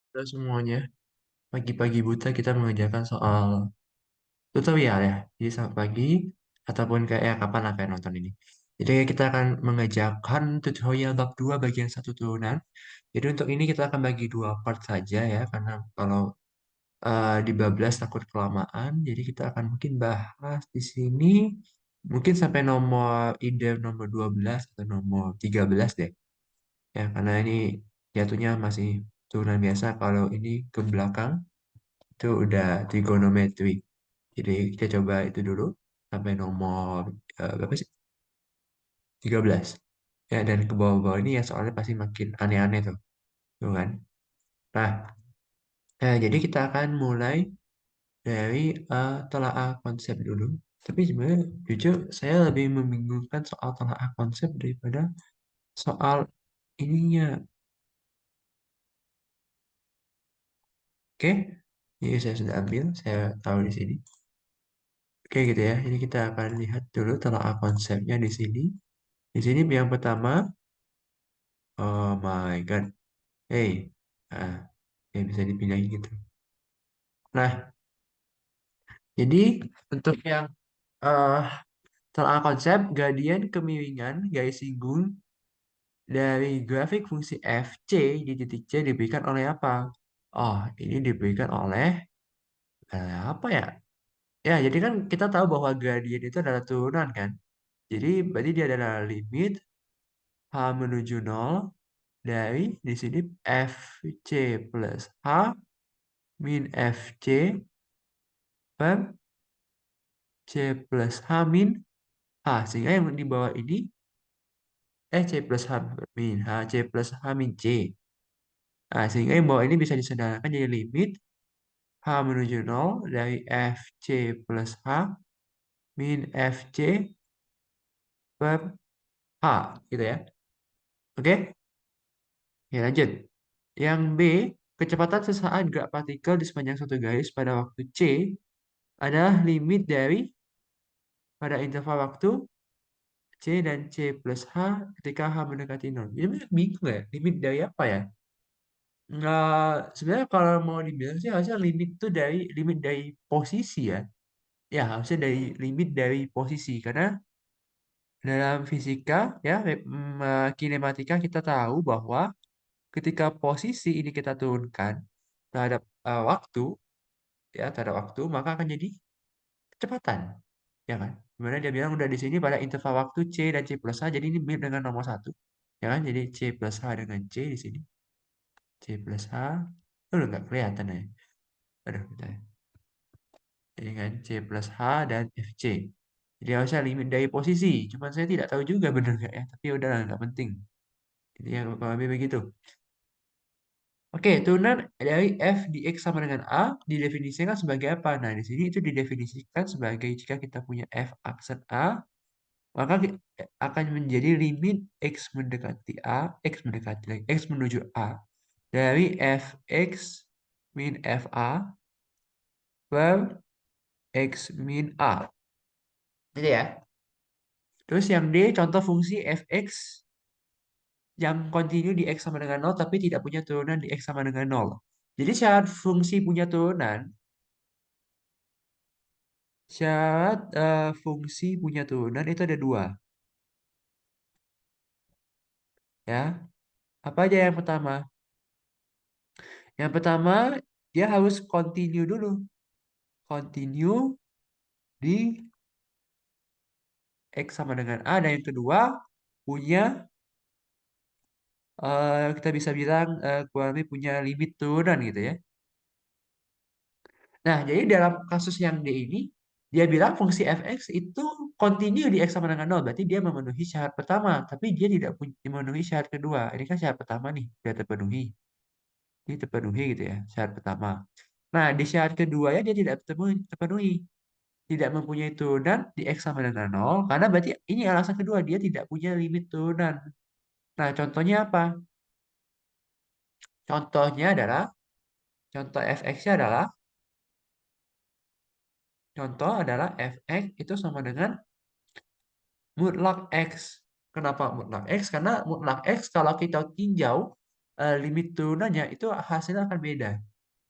Halo semuanya, pagi-pagi buta kita mengerjakan soal tutorial ya. Jadi selamat pagi, ataupun kayak kapan lah kayak nonton ini. Jadi kita akan mengerjakan tutorial bab 2 bagian satu turunan. Jadi untuk ini kita akan bagi dua part saja ya, karena kalau dibablas takut kelamaan. Jadi kita akan mungkin bahas di sini, mungkin sampai nomor ide nomor 12 atau nomor 13 deh. Ya, karena ini jatuhnya masih turunan biasa. Kalau ini ke belakang, itu udah trigonometri. Jadi kita coba itu dulu sampai nomor berapa sih? 13. Ya, dan ke bawah-bawah ini ya soalnya pasti makin aneh-aneh tuh kan. Nah, jadi kita akan mulai dari telaah konsep dulu. Tapi sebenarnya jujur saya lebih membingungkan soal telaah konsep daripada soal ininya. Oke, jadi saya sudah ambil, saya tahu di sini. Oke gitu ya. Jadi kita akan lihat dulu telaah konsepnya di sini. Di sini yang pertama, oh my God. Hey, ah, ya bisa dipindahin gitu. Nah, jadi untuk yang eh telaah konsep gradien kemiringan garis singgung dari grafik fungsi fc di titik C diberikan oleh apa? Oh, ini diberikan oleh apa ya? Ya, jadi kan kita tahu bahwa gradien itu adalah turunan kan. Jadi berarti dia adalah limit H menuju 0 dari di sini fc plus H min fc per C plus H min H. Sehingga yang di bawah ini, C plus H min H, C plus H min C. Nah, sehingga yang bawah ini bisa disederhanakan jadi limit H menuju 0 dari FC plus H min FC per H. Gitu ya. Oke? Ya, lanjut. Yang B, kecepatan sesaat gerak partikel di sepanjang satu garis pada waktu C adalah limit dari pada interval waktu C dan C plus H ketika H mendekati 0. Ini bener bingung ya, limit dari apa ya? Nggak, sebenarnya kalau mau dibilang sih harusnya limit dari posisi ya. Ya, harusnya dari limit dari posisi. Karena dalam fisika, ya, kinematika kita tahu bahwa ketika posisi ini kita turunkan terhadap waktu, ya, terhadap waktu, maka akan jadi kecepatan. Ya kan? Dimana dia bilang udah di sini pada interval waktu C dan C plus H, jadi ini mirip dengan nomor satu. Ya kan? Jadi C plus H dengan C di sini. C plus H. Udah nggak kelihatan ya. Aduh, bentar ya. Jadi kan C plus H dan FC. Jadi harusnya limit dari posisi. Cuman saya tidak tahu juga benar nggak ya. Tapi udah nggak penting. Jadi yang kurang lebih begitu. Oke, turunan dari f di x sama dengan a didefinisikan sebagai apa? Nah, di sini itu didefinisikan sebagai jika kita punya f aksen a, maka akan menjadi limit x mendekati a, x mendekati lagi, x menuju a dari fx min fa per x min a. Jadi ya. Terus yang D, contoh fungsi fx yang kontinu di x sama dengan 0 tapi tidak punya turunan di x sama dengan 0. Jadi syarat fungsi punya turunan itu ada dua. Ya, apa aja yang pertama? Yang pertama, dia harus continue dulu. Continue di x sama dengan a. Dan yang kedua, punya, kita bisa bilang kurang lebih punya limit turunan gitu ya. Nah, jadi dalam kasus yang D ini, dia bilang fungsi fx itu continue di x sama dengan 0. Berarti dia memenuhi syarat pertama, tapi dia tidak memenuhi syarat kedua. Ini kan syarat pertama nih, dia terpenuhi. Ini terpenuhi gitu ya, syarat pertama. Nah, di syarat kedua ya dia tidak terpenuhi. Tidak mempunyai turunan di x sama dengan 0, karena berarti ini alasan kedua, dia tidak punya limit turunan. Nah, contohnya apa? Contohnya adalah, contoh fx-nya adalah, contoh adalah fx itu sama dengan mutlak X. Kenapa mutlak X? Karena mutlak X kalau kita tinjau limit turunannya itu hasilnya akan beda.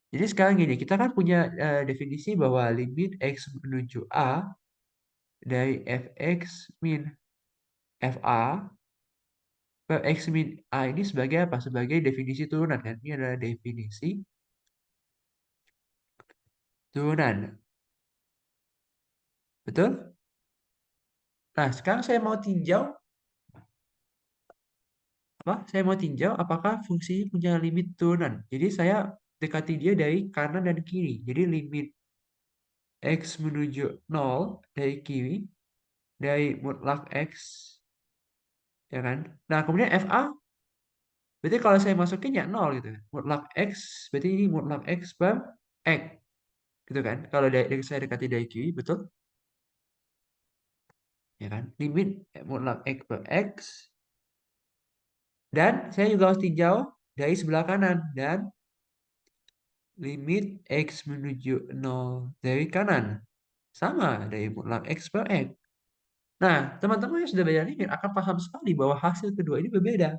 Jadi sekarang gini, kita kan punya definisi bahwa limit x menuju a dari fx min fa per x min a ini sebagai apa? Sebagai definisi turunan kan? Ini adalah definisi turunan. Betul? Nah, sekarang saya mau tinjau apa? Saya mau tinjau apakah fungsi ini punya limit turunan. Jadi saya dekati dia dari kanan dan kiri. Jadi limit x menuju 0 dari kiri dari mutlak x, ya kan? Nah, kemudian fa berarti kalau saya masukin ya 0 gitu. Mutlak x berarti ini mutlak x per x gitu kan? Kalau dari saya dekati dari kiri, betul? Ya kan? Limit mutlak x per x, dan saya juga harus tinjau dari sebelah kanan, dan limit x menuju 0 dari kanan sama dari mutlak x per x. Nah, teman-teman yang sudah belajar limit akan paham sekali bahwa hasil kedua ini berbeda.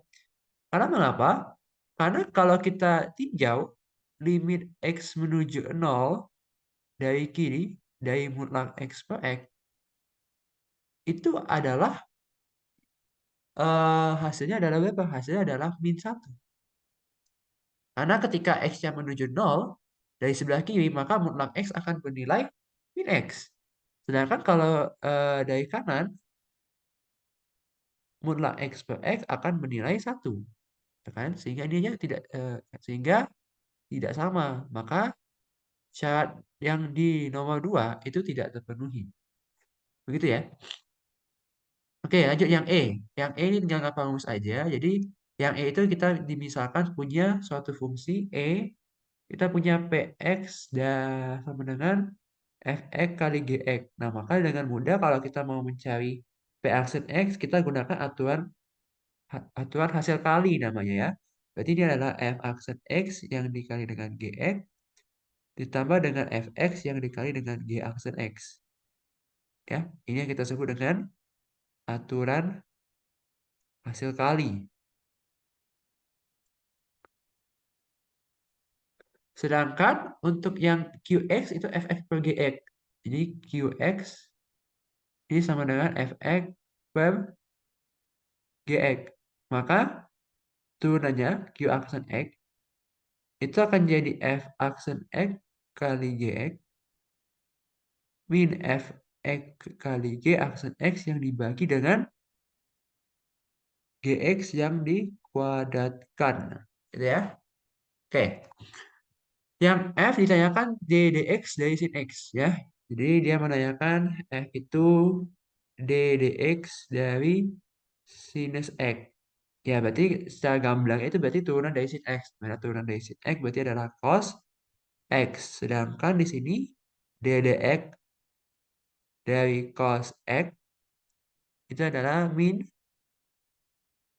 Karena mengapa? Karena kalau kita tinjau limit x menuju 0 dari kiri, dari mutlak x per x, itu adalah hasilnya adalah berapa? Hasilnya adalah min 1. Karena ketika x-nya menuju 0 dari sebelah kiri, maka mutlak x akan bernilai min x. Sedangkan kalau dari kanan, mutlak x per x akan bernilai 1. Ya kan? Sehingga ininya tidak sehingga tidak sama. Maka syarat yang di nomor 2 itu tidak terpenuhi. Begitu ya. Oke, lanjut yang E. Yang E ini tinggal ngapa rumus aja. Jadi yang E itu kita dimisalkan punya suatu fungsi E, kita punya Px dan sama dengan Fx kali Gx. Nah, maka dengan mudah kalau kita mau mencari P aksen X, kita gunakan aturan hasil kali namanya ya. Berarti ini adalah F aksen X yang dikali dengan Gx ditambah dengan Fx yang dikali dengan G aksen X. Ya, ini yang kita sebut dengan aturan hasil kali. Sedangkan untuk yang Qx itu Fx per Gx. Jadi Qx ini sama dengan Fx per Gx. Maka turunannya Q aksen X itu akan jadi F aksen X kali Gx min Fx kali G aksen X yang dibagi dengan Gx yang dikuadratkan. Gitu ya. Oke. Yang F ditanyakan d dx dari sin X ya. Jadi dia menanyakan F itu d dx dari sinus X. Ya, berarti secara gamblang itu berarti turunan dari sin X. Mana turunan dari sin X berarti adalah cos X. Sedangkan di sini d dx dari cos X itu adalah min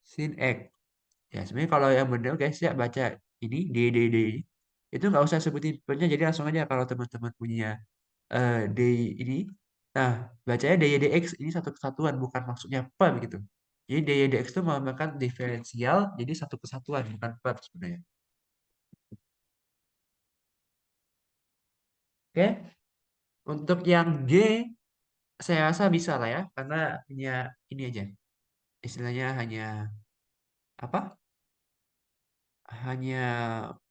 sin X. Ya, sebenarnya kalau yang benar guys ya baca ini d ini. Itu nggak usah sebutin tipenya, jadi langsung aja kalau teman-teman punya D ini. Nah, bacanya dy dx ini satu kesatuan, bukan maksudnya per gitu. Jadi dy dx itu melambangkan diferensial, jadi satu kesatuan, bukan per sebenarnya. Oke, untuk yang G, saya rasa bisa lah ya, karena hanya ini aja. Istilahnya hanya apa? Hanya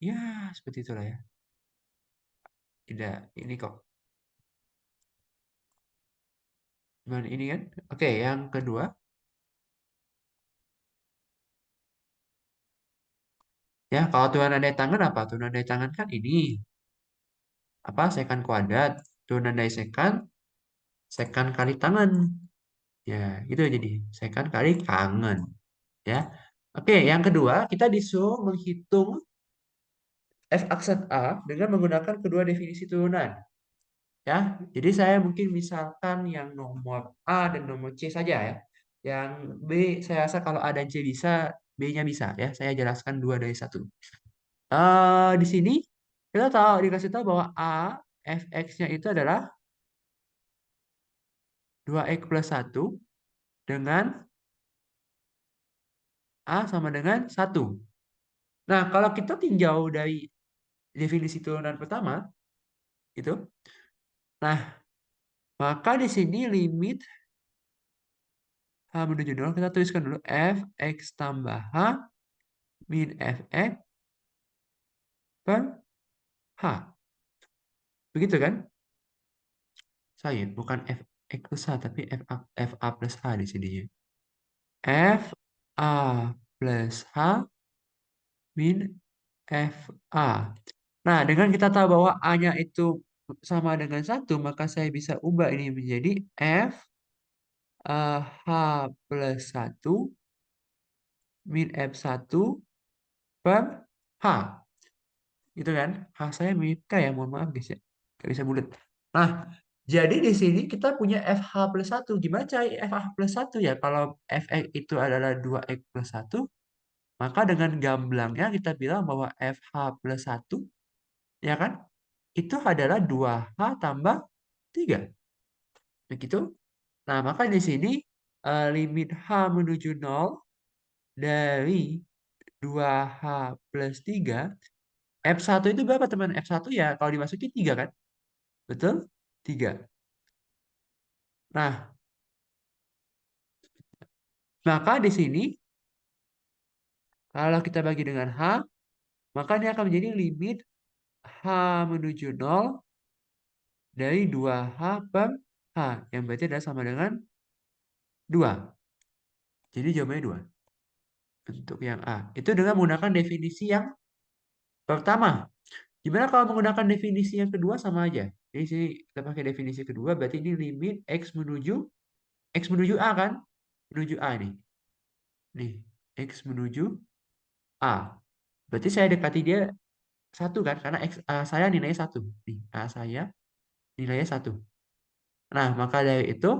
ya seperti itulah ya. Tidak ini kok. Cuman ini kan. Oke, yang kedua. Ya, kalau turunan dari tangan apa? Turunan dari tangan kan ini. Apa? Secant kuadrat. Turunan dari secant, secant kali tangan. Ya, gitu jadi secant kali kangen. Ya. Oke, yang kedua, kita disuruh menghitung f aksen A dengan menggunakan kedua definisi turunan. Ya, jadi saya mungkin misalkan yang nomor A dan nomor C saja ya. Yang B, saya rasa kalau A dan C bisa, B-nya bisa ya. Saya jelaskan dua dari satu. Di sini kita tahu dikasih tahu bahwa A fx-nya itu adalah 2x plus 1 dengan A sama dengan 1. Nah, kalau kita tinjau dari definisi turunan pertama, itu, nah, maka di sini limit H menuju 0, kita tuliskan dulu fx tambah H min fx per H. Begitu kan? Saya bukan fx plus H, tapi fa plus H di sini. Fa plus H min fa. Nah, dengan kita tahu bahwa A-nya itu sama dengan 1, maka saya bisa ubah ini menjadi F H plus 1 min F1 per H. Gitu kan? H saya mirip K ya, mohon maaf guys ya. Gak bisa bulat. Nah, jadi di sini kita punya FH plus 1. Gimana cari FH plus 1 ya? Kalau Fx itu adalah 2x plus 1, maka dengan gamblangnya kita bilang bahwa FH plus 1, ya kan? Itu adalah 2H tambah 3. Begitu? Nah, maka di sini limit H menuju 0 dari 2H plus 3, F1 itu berapa teman? F1 ya kalau dimasuki 3 kan? Betul? 3. Nah, maka di sini kalau kita bagi dengan H, maka ini akan menjadi limit H menuju 0 dari 2H per H. Yang berarti adalah sama dengan 2. Jadi jawabannya 2. Untuk yang A. Itu dengan menggunakan definisi yang pertama. Gimana kalau menggunakan definisi yang kedua sama aja? Jadi sini kita pakai definisi kedua, berarti ini limit X menuju A kan? Menuju A nih. Nih, X menuju A. Berarti saya dekati dia 1 kan? Karena A saya nilainya 1. Nih, A saya nilainya 1. Nah, maka dari itu,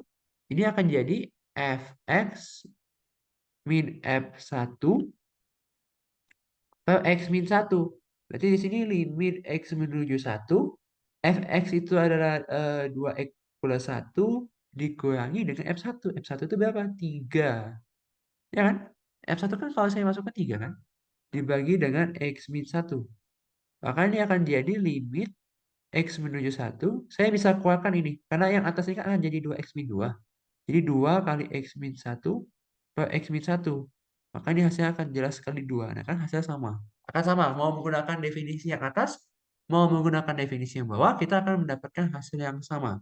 ini akan jadi Fx min F1 per X min 1. Berarti di sini limit X menuju 1, Fx itu adalah 2X plus 1 dikurangi dengan F1. F1 itu berapa? 3. Ya kan? F1 kan kalau saya masuk ke 3 kan? Dibagi dengan X min 1. Maka ini akan jadi limit X menuju 1. Saya bisa keluarkan ini. Karena yang atas ini kan akan jadi 2X min 2. Jadi 2 kali X min 1 per X min 1. Maka ini hasilnya akan jelas kali 2. Nah kan hasilnya sama. Akan sama. Mau menggunakan definisi yang atas, mau menggunakan definisi yang bawah, kita akan mendapatkan hasil yang sama.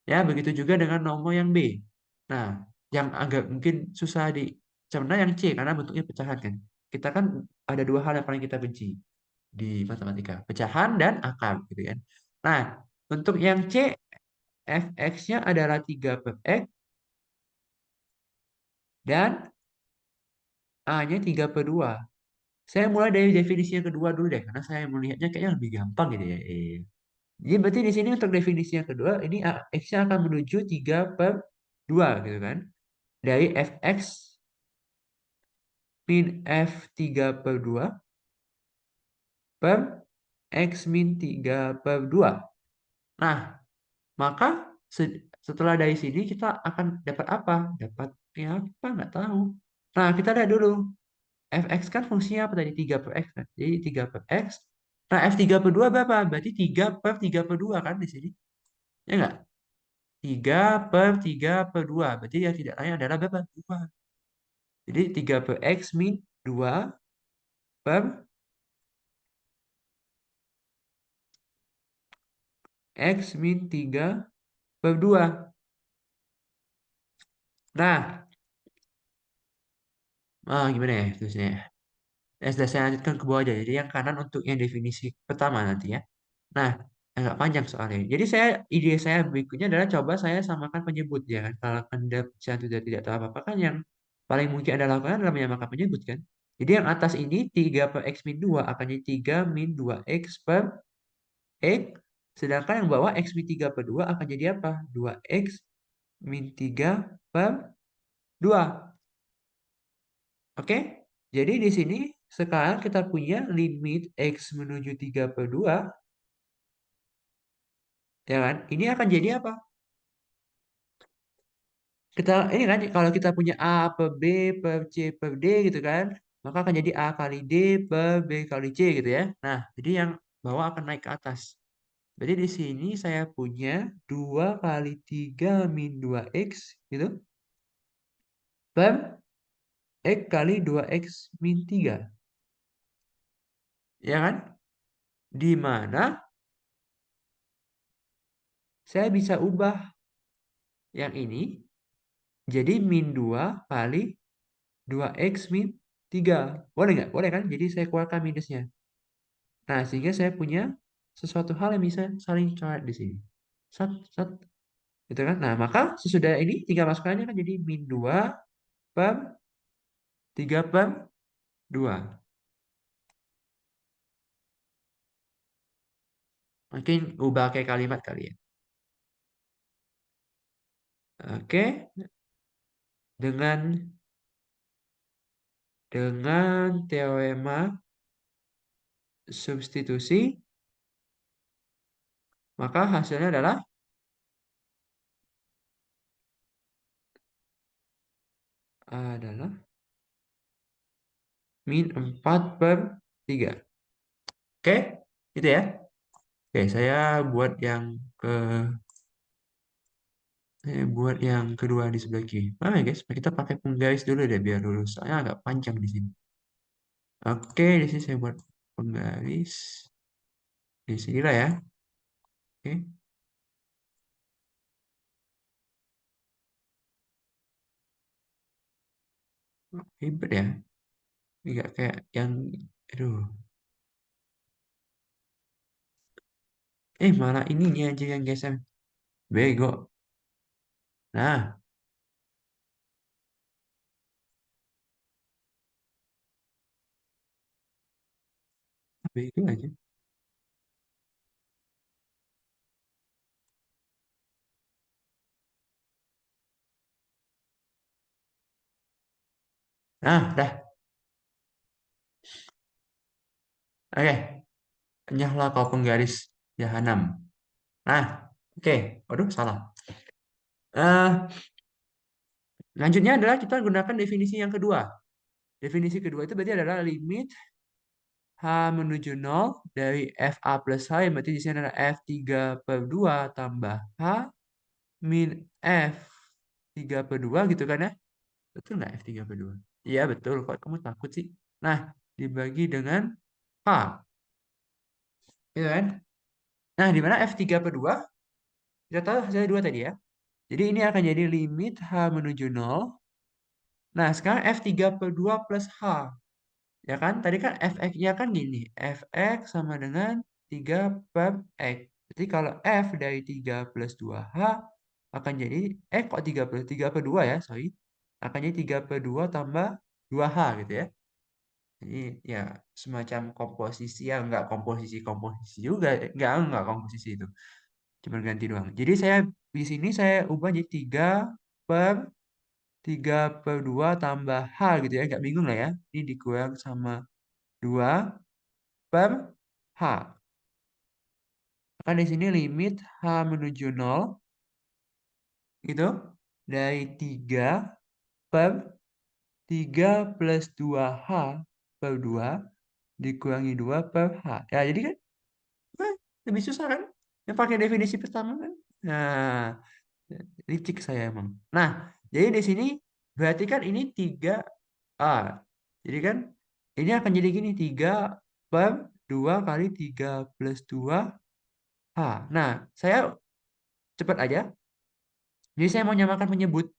Ya, begitu juga dengan nomor yang B. Nah, yang agak mungkin susah dicerna yang C, karena bentuknya pecahan kan. Kita kan ada dua hal yang paling kita benci di matematika. Pecahan dan akar, gitu kan. Nah, untuk yang C, fx-nya adalah 3 per x, dan A-nya 3 per 2. Saya mulai dari definisi yang kedua dulu deh, karena saya melihatnya kayaknya lebih gampang gitu ya. Jadi berarti di sini untuk definisi yang kedua, ini X-nya akan menuju 3 per 2 gitu kan. Dari Fx min F3 per 2 per X min 3 per 2. Nah, maka setelah dari sini kita akan dapat apa? Dapat ya apa? Nggak tahu. Nah, kita lihat dulu. Fx kan fungsinya apa tadi? 3 per X kan? Jadi 3 per X. Nah, F3 per 2 berapa? Berarti 3 per 2 kan di sini. Ya nggak? 3 per 2. Berarti yang tidak lain adalah berapa? 2. Jadi 3 per X min 2 per X min 3 per 2. Nah, gimana ya terusnya ya? Sudah saya lanjutkan ke bawah aja. Jadi yang kanan untuk yang definisi pertama nanti ya. Nah, agak panjang soalnya. Jadi ide saya berikutnya adalah coba saya samakan penyebut ya kan. Kalau Anda sudah tidak tahu apa-apa kan yang paling mungkin Anda lakukan adalah menyamakan penyebut kan. Jadi yang atas ini 3 per X min 2 akan jadi 3 min 2X per X. Sedangkan yang bawah X min 3 per 2 akan jadi apa? 2X min 3 per 2. Oke? Jadi di sini sekarang kita punya limit X menuju 3 per 2. Ya kan? Ini akan jadi apa? Kita ini kan kalau kita punya A per B per C per D gitu kan. maka akan jadi A kali D per B kali C gitu ya. Nah, jadi yang bawah akan naik ke atas. Berarti di sini saya punya 2 kali 3 min 2X gitu per X kali 2X min 3. Ya kan? Di mana saya bisa ubah yang ini jadi min 2 kali 2X min 3. Boleh nggak? Boleh kan? Jadi saya keluarkan minusnya. Nah, sehingga saya punya sesuatu hal yang bisa saling coret di sini. Sat, sat, gitu kan? Nah, maka sesudah ini tinggal masukkannya kan jadi min 2 per 3 per 2. Mungkin ubah kayak kalimat kali ya. Oke, dengan teorema substitusi, maka hasilnya adalah min 4 per 3. Oke, gitu ya. Oke, ke saya buat yang kedua di sebelah kiri. Mana ya guys? Kita pakai penggaris dulu deh biar lurus. Soalnya agak panjang di sini. Oke, di sini saya buat penggaris di sini lah ya. Oke, ribet ya. Enggak kayak yang, aduh. Malah ininya aja yang GSM. Bego. Nah, bego aja. Nah, dah. Oke, nyahlah kau penggaris jahanam. Nah, oke. Waduh, salah. Eh, lanjutnya adalah kita gunakan definisi yang kedua. Definisi kedua itu berarti adalah limit H menuju 0 dari FA plus H, yang berarti di sini adalah F3/2 tambah H min F3/2 gitu kan ya. Betul nggak F3/2? Iya betul, kok kamu takut sih? Nah, dibagi dengan H, gitu kan? Nah, di mana F3/2? Kita tahu hasilnya 2 tadi ya. Jadi ini akan jadi limit H menuju 0. Nah, sekarang F3/2 plus H. Ya kan? Tadi kan fx-nya kan gini. Fx sama dengan 3 per x. Jadi kalau f dari 3 plus 2h akan jadi, kok 3 per 2 ya, sorry. Akan jadi 3 per 2 tambah 2h gitu ya. Jadi ya semacam komposisi, ya enggak komposisi-komposisi juga. Enggak komposisi itu. Cuma ganti doang. Jadi saya di sini saya ubah jadi per 3 per 2 tambah h gitu ya. Enggak bingung lah ya. Ini dikurang sama 2 per H. Maka di sini limit H menuju 0 gitu dari 3 per 3 plus 2H per 2 dikurangi 2 per H. Ya, jadi kan lebih susah kan? Yang pakai definisi pertama kan? Nah, licik saya emang. Nah, jadi di sini berarti kan ini 3A. Jadi kan ini akan jadi gini, 3 per 2 kali 3 plus 2 H. Nah, saya cepat aja. Jadi saya mau nyamakan penyebut.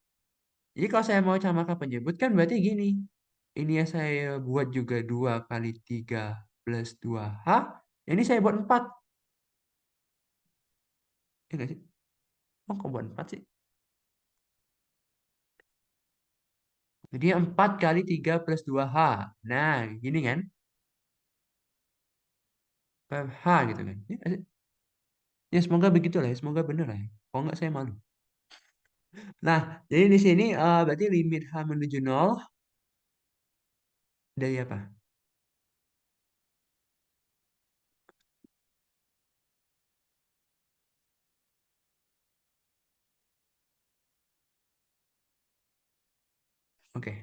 Jadi kalau saya mau nyamakan penyebut kan berarti gini. Ini ya saya buat juga 2 kali 3 plus 2H. Ini saya buat 4. Ya nggak sih? Oh, kok buat 4 sih? Jadi 4 kali 3 plus 2H. Nah, gini kan? Per H gitu kan. Ya, nggak sih? Ya, semoga begitu lah ya. Semoga benar lah ya. Kalau nggak saya malu. Nah, jadi di sini berarti limit H menuju 0 dari apa? Oke.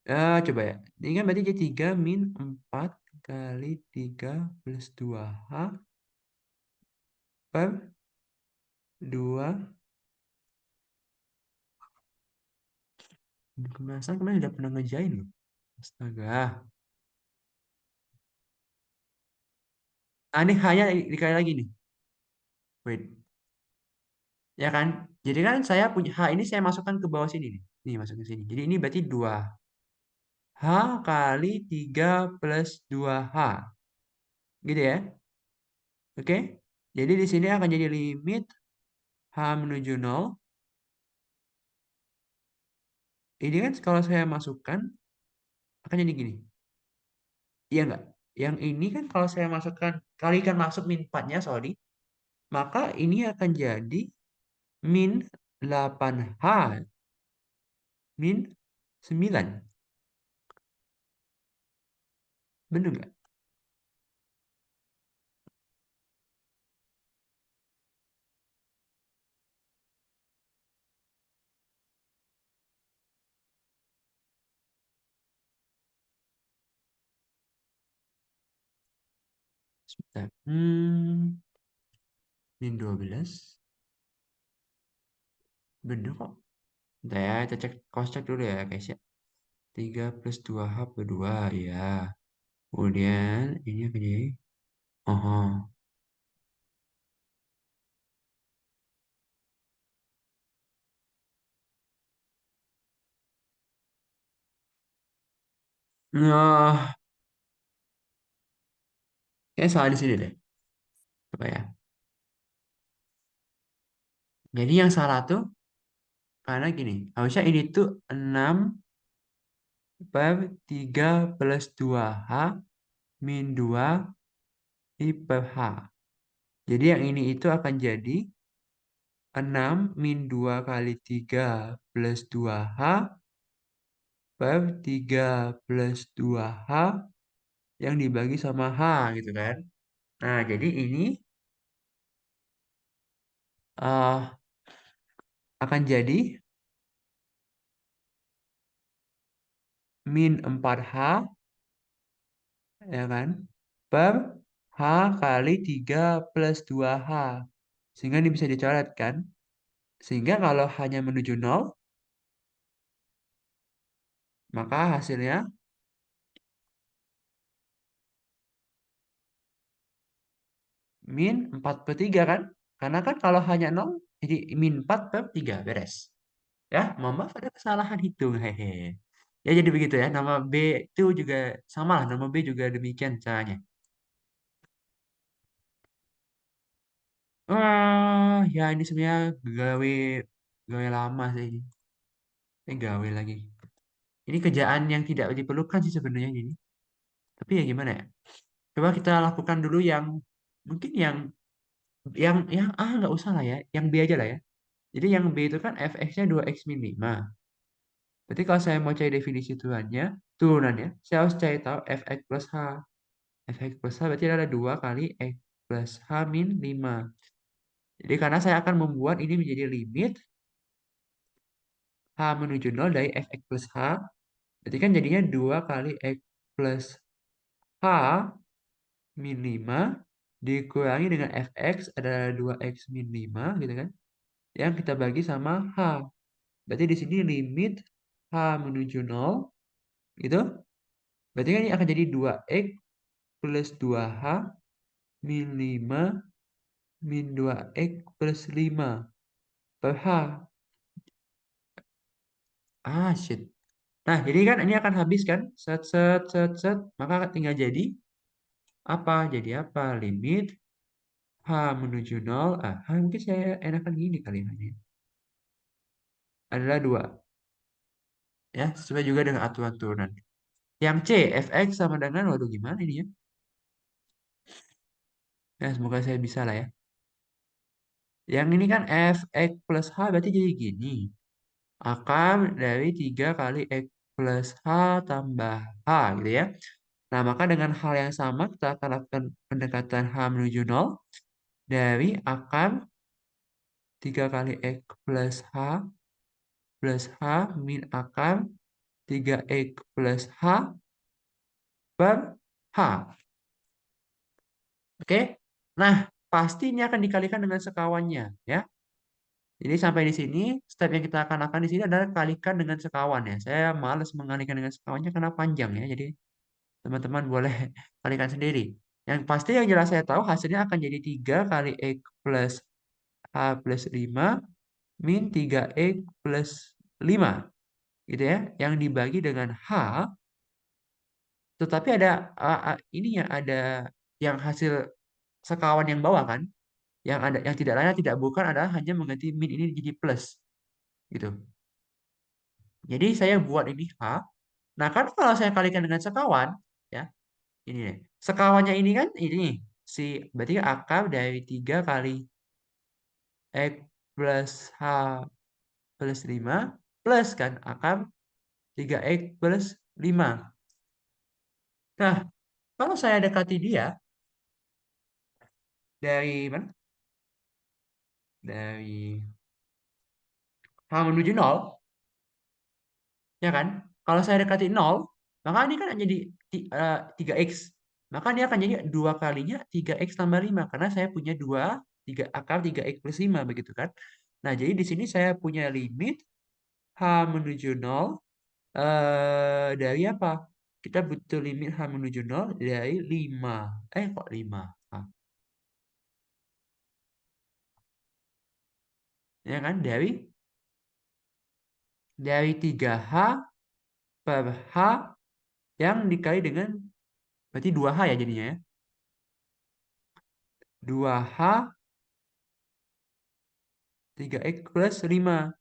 Coba ya. Ini kan berarti jadi 3 min 4 kali 3 plus 2H per 2. Kemarin udah pernah ngejain loh. Astaga. Ini hanya dikali lagi nih. Wait. Ya kan? Jadi kan saya punya H ini saya masukkan ke bawah sini nih. Nih masuk ke sini. Jadi ini berarti 2H kali 3 plus 2H. Gitu ya. Oke? Jadi di sini akan jadi limit H menuju 0. Ini kan kalau saya masukkan akan jadi gini. Iya nggak? Yang ini kan kalau saya masukkan, kalikan masuk min 4-nya, sorry. Maka ini akan jadi min 8H min 9. Bener nggak? Sebentar. Min 12. Bener kok. Bentar ya, kita cek, cross check dulu ya guys ya. 3 plus 2H per 2, ya. Kemudian ini akan jadi, oh. Nah, kayak salah di sini deh. Coba ya. Jadi yang salah tuh karena gini, harusnya ini tuh 6 per 3 plus 2H min 2 I per H. Jadi yang ini itu akan jadi 6 min 2 kali 3 plus 2H per 3 plus 2H yang dibagi sama H gitu kan. Nah, jadi ini eh, akan jadi min 4H ya kan per H kali 3 plus 2H. Sehingga ini bisa dicoret kan. Sehingga kalau hanya menuju 0, maka hasilnya min 4 per 3 kan. Karena kan kalau hanya 0, jadi min 4 per 3 beres. Ya, mohon maaf ada kesalahan hitung. Hehe. Ya jadi begitu ya. Nama B itu juga sama lah. Nama B juga demikian caranya. Ya ini sebenarnya gawe gawe lama sih ini. Ini gawe lagi. Ini kerjaan yang tidak diperlukan sih sebenarnya ini. Tapi ya gimana ya? Coba kita lakukan dulu yang mungkin yang nggak usah lah ya. Yang B aja lah ya. Jadi yang B itu kan fx-nya 2x min 5. Berarti kalau saya mau cari definisi turunannya, saya harus cari tahu fx plus h. Fx plus h berarti ada 2 kali x plus h min 5. Jadi karena saya akan membuat ini menjadi limit h menuju 0 dari fx plus h. Berarti kan jadinya 2 kali x plus h min 5 dikurangi dengan fx adalah 2x min 5 gitu kan. Yang kita bagi sama h. Berarti di sini limit h menuju 0 gitu. Berarti kan ini akan jadi 2x plus 2h min 5 min 2x plus 5 per h. Shit. Nah, jadi kan ini akan habis kan? Set, set, set, set. Maka tinggal jadi apa? Jadi apa? Limit h menuju 0. Mungkin saya enakan gini kali ini. Adalah 2. Ya, sesuai juga dengan aturan turunan. Yang C, fx sama dengan, waduh gimana ini ya? Ya, semoga saya bisa lah ya. Yang ini kan fx plus h berarti jadi gini. Akar dari 3 kali x plus h tambah h gitu ya. Nah, maka dengan hal yang sama kita akan lakukan pendekatan h menuju 0 dari akar 3 kali x plus h min akar 3X plus H per H. Oke? Nah, pasti ini akan dikalikan dengan sekawannya, ya. Jadi sampai di sini, step yang kita akan lakukan di sini adalah kalikan dengan sekawan ya. Saya males mengalikan dengan sekawannya karena panjang ya. Jadi teman-teman boleh kalikan sendiri. Yang pasti yang jelas saya tahu hasilnya akan jadi 3 kali X plus H plus 5 min 3X plus 5. Gitu ya. Yang dibagi dengan H, tetapi ada ini ya, ada yang hasil sekawan yang bawah kan. Yang ada yang tidak lain tidak bukan adalah hanya mengganti min ini jadi plus gitu. Jadi saya buat ini H. Nah, kan kalau saya kalikan dengan sekawan, ya, ini nih. Sekawannya ini kan ini si berarti akar dari 3 kali X plus H plus 5 plus kan akar 3X plus 5. Nah, kalau saya dekati dia dari mana? Dari H menuju 0, ya kan? Kalau saya dekati 0, maka ini kan jadi 3x. Maka dia akan jadi 2 kalinya 3x tambah 5 karena saya punya 2 3 akar 3x plus 5 begitu kan. Nah, jadi di sini saya punya limit H menuju 0 dari apa? Kita butuh limit H menuju 0 dari 5. Kok 5? Ah, ya kan? Dari 3H per H yang dikali dengan berarti 2H ya jadinya ya. 2H 3x plus 5.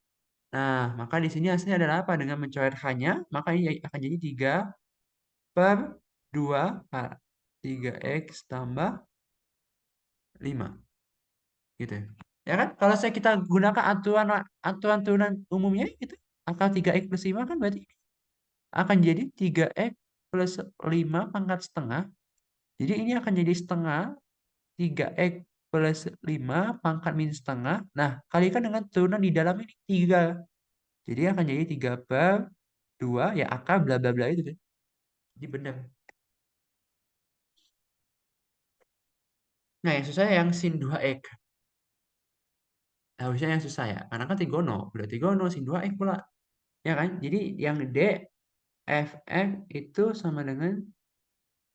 Nah, maka di sini hasilnya adalah apa? Dengan mencoret H-nya, maka ini akan jadi 3 per 2 H. 3x tambah 5. Gitu ya. Ya kan? Kalau kita gunakan aturan aturan turunan umumnya gitu. Akar 3x plus 5 kan berarti akan jadi 3x plus 5 pangkat setengah. Jadi ini akan jadi setengah 3x plus 5 pangkat min setengah. Nah, kalikan dengan turunan di dalam ini 3. Jadi akan jadi 3 per 2 ya akar bla bla bla itu kan. Jadi benar. Nah, yang susah yang sin 2x. Harusnya yang susah ya. Karena kan trigono. Udah trigono sin 2x pula. Ya kan? Jadi yang D fx itu sama dengan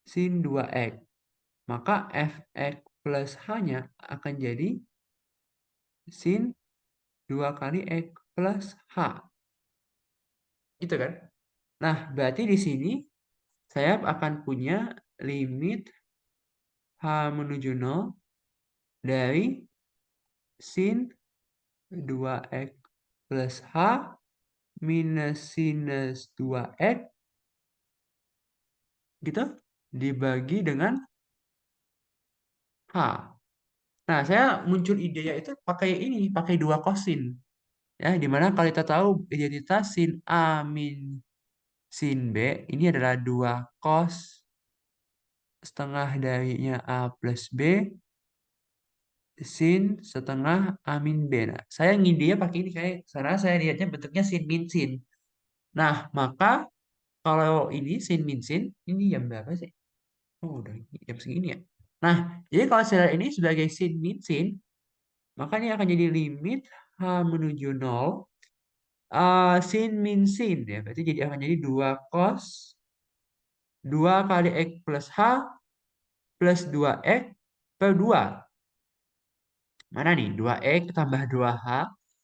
sin 2x. Maka fx plus h-nya akan jadi sin 2 kali x plus h. Gitu kan? Nah, berarti di sini saya akan punya limit h menuju 0 dari sin 2x plus h minus sinus 2x gitu dibagi dengan h. Nah, saya muncul idenya itu pakai ini, pakai dua kosin. Ya, dimana kalau kita tahu identitas sin A min sin B ini adalah 2 cos setengah darinya A plus B sin setengah A min B. Nah, saya ngidenya pakai ini kayak karena saya lihatnya bentuknya sin min sin. Nah, maka kalau ini sin min sin, ini jam berapa sih? Oh, udah jam segini ya. Nah, jadi kalau saya lihat ini sebagai sin min sin, maka ini akan jadi limit H menuju 0 sin min sin ya. Berarti jadi akan jadi 2 cos 2 kali X plus H plus 2X per 2. Mana nih? 2X tambah 2H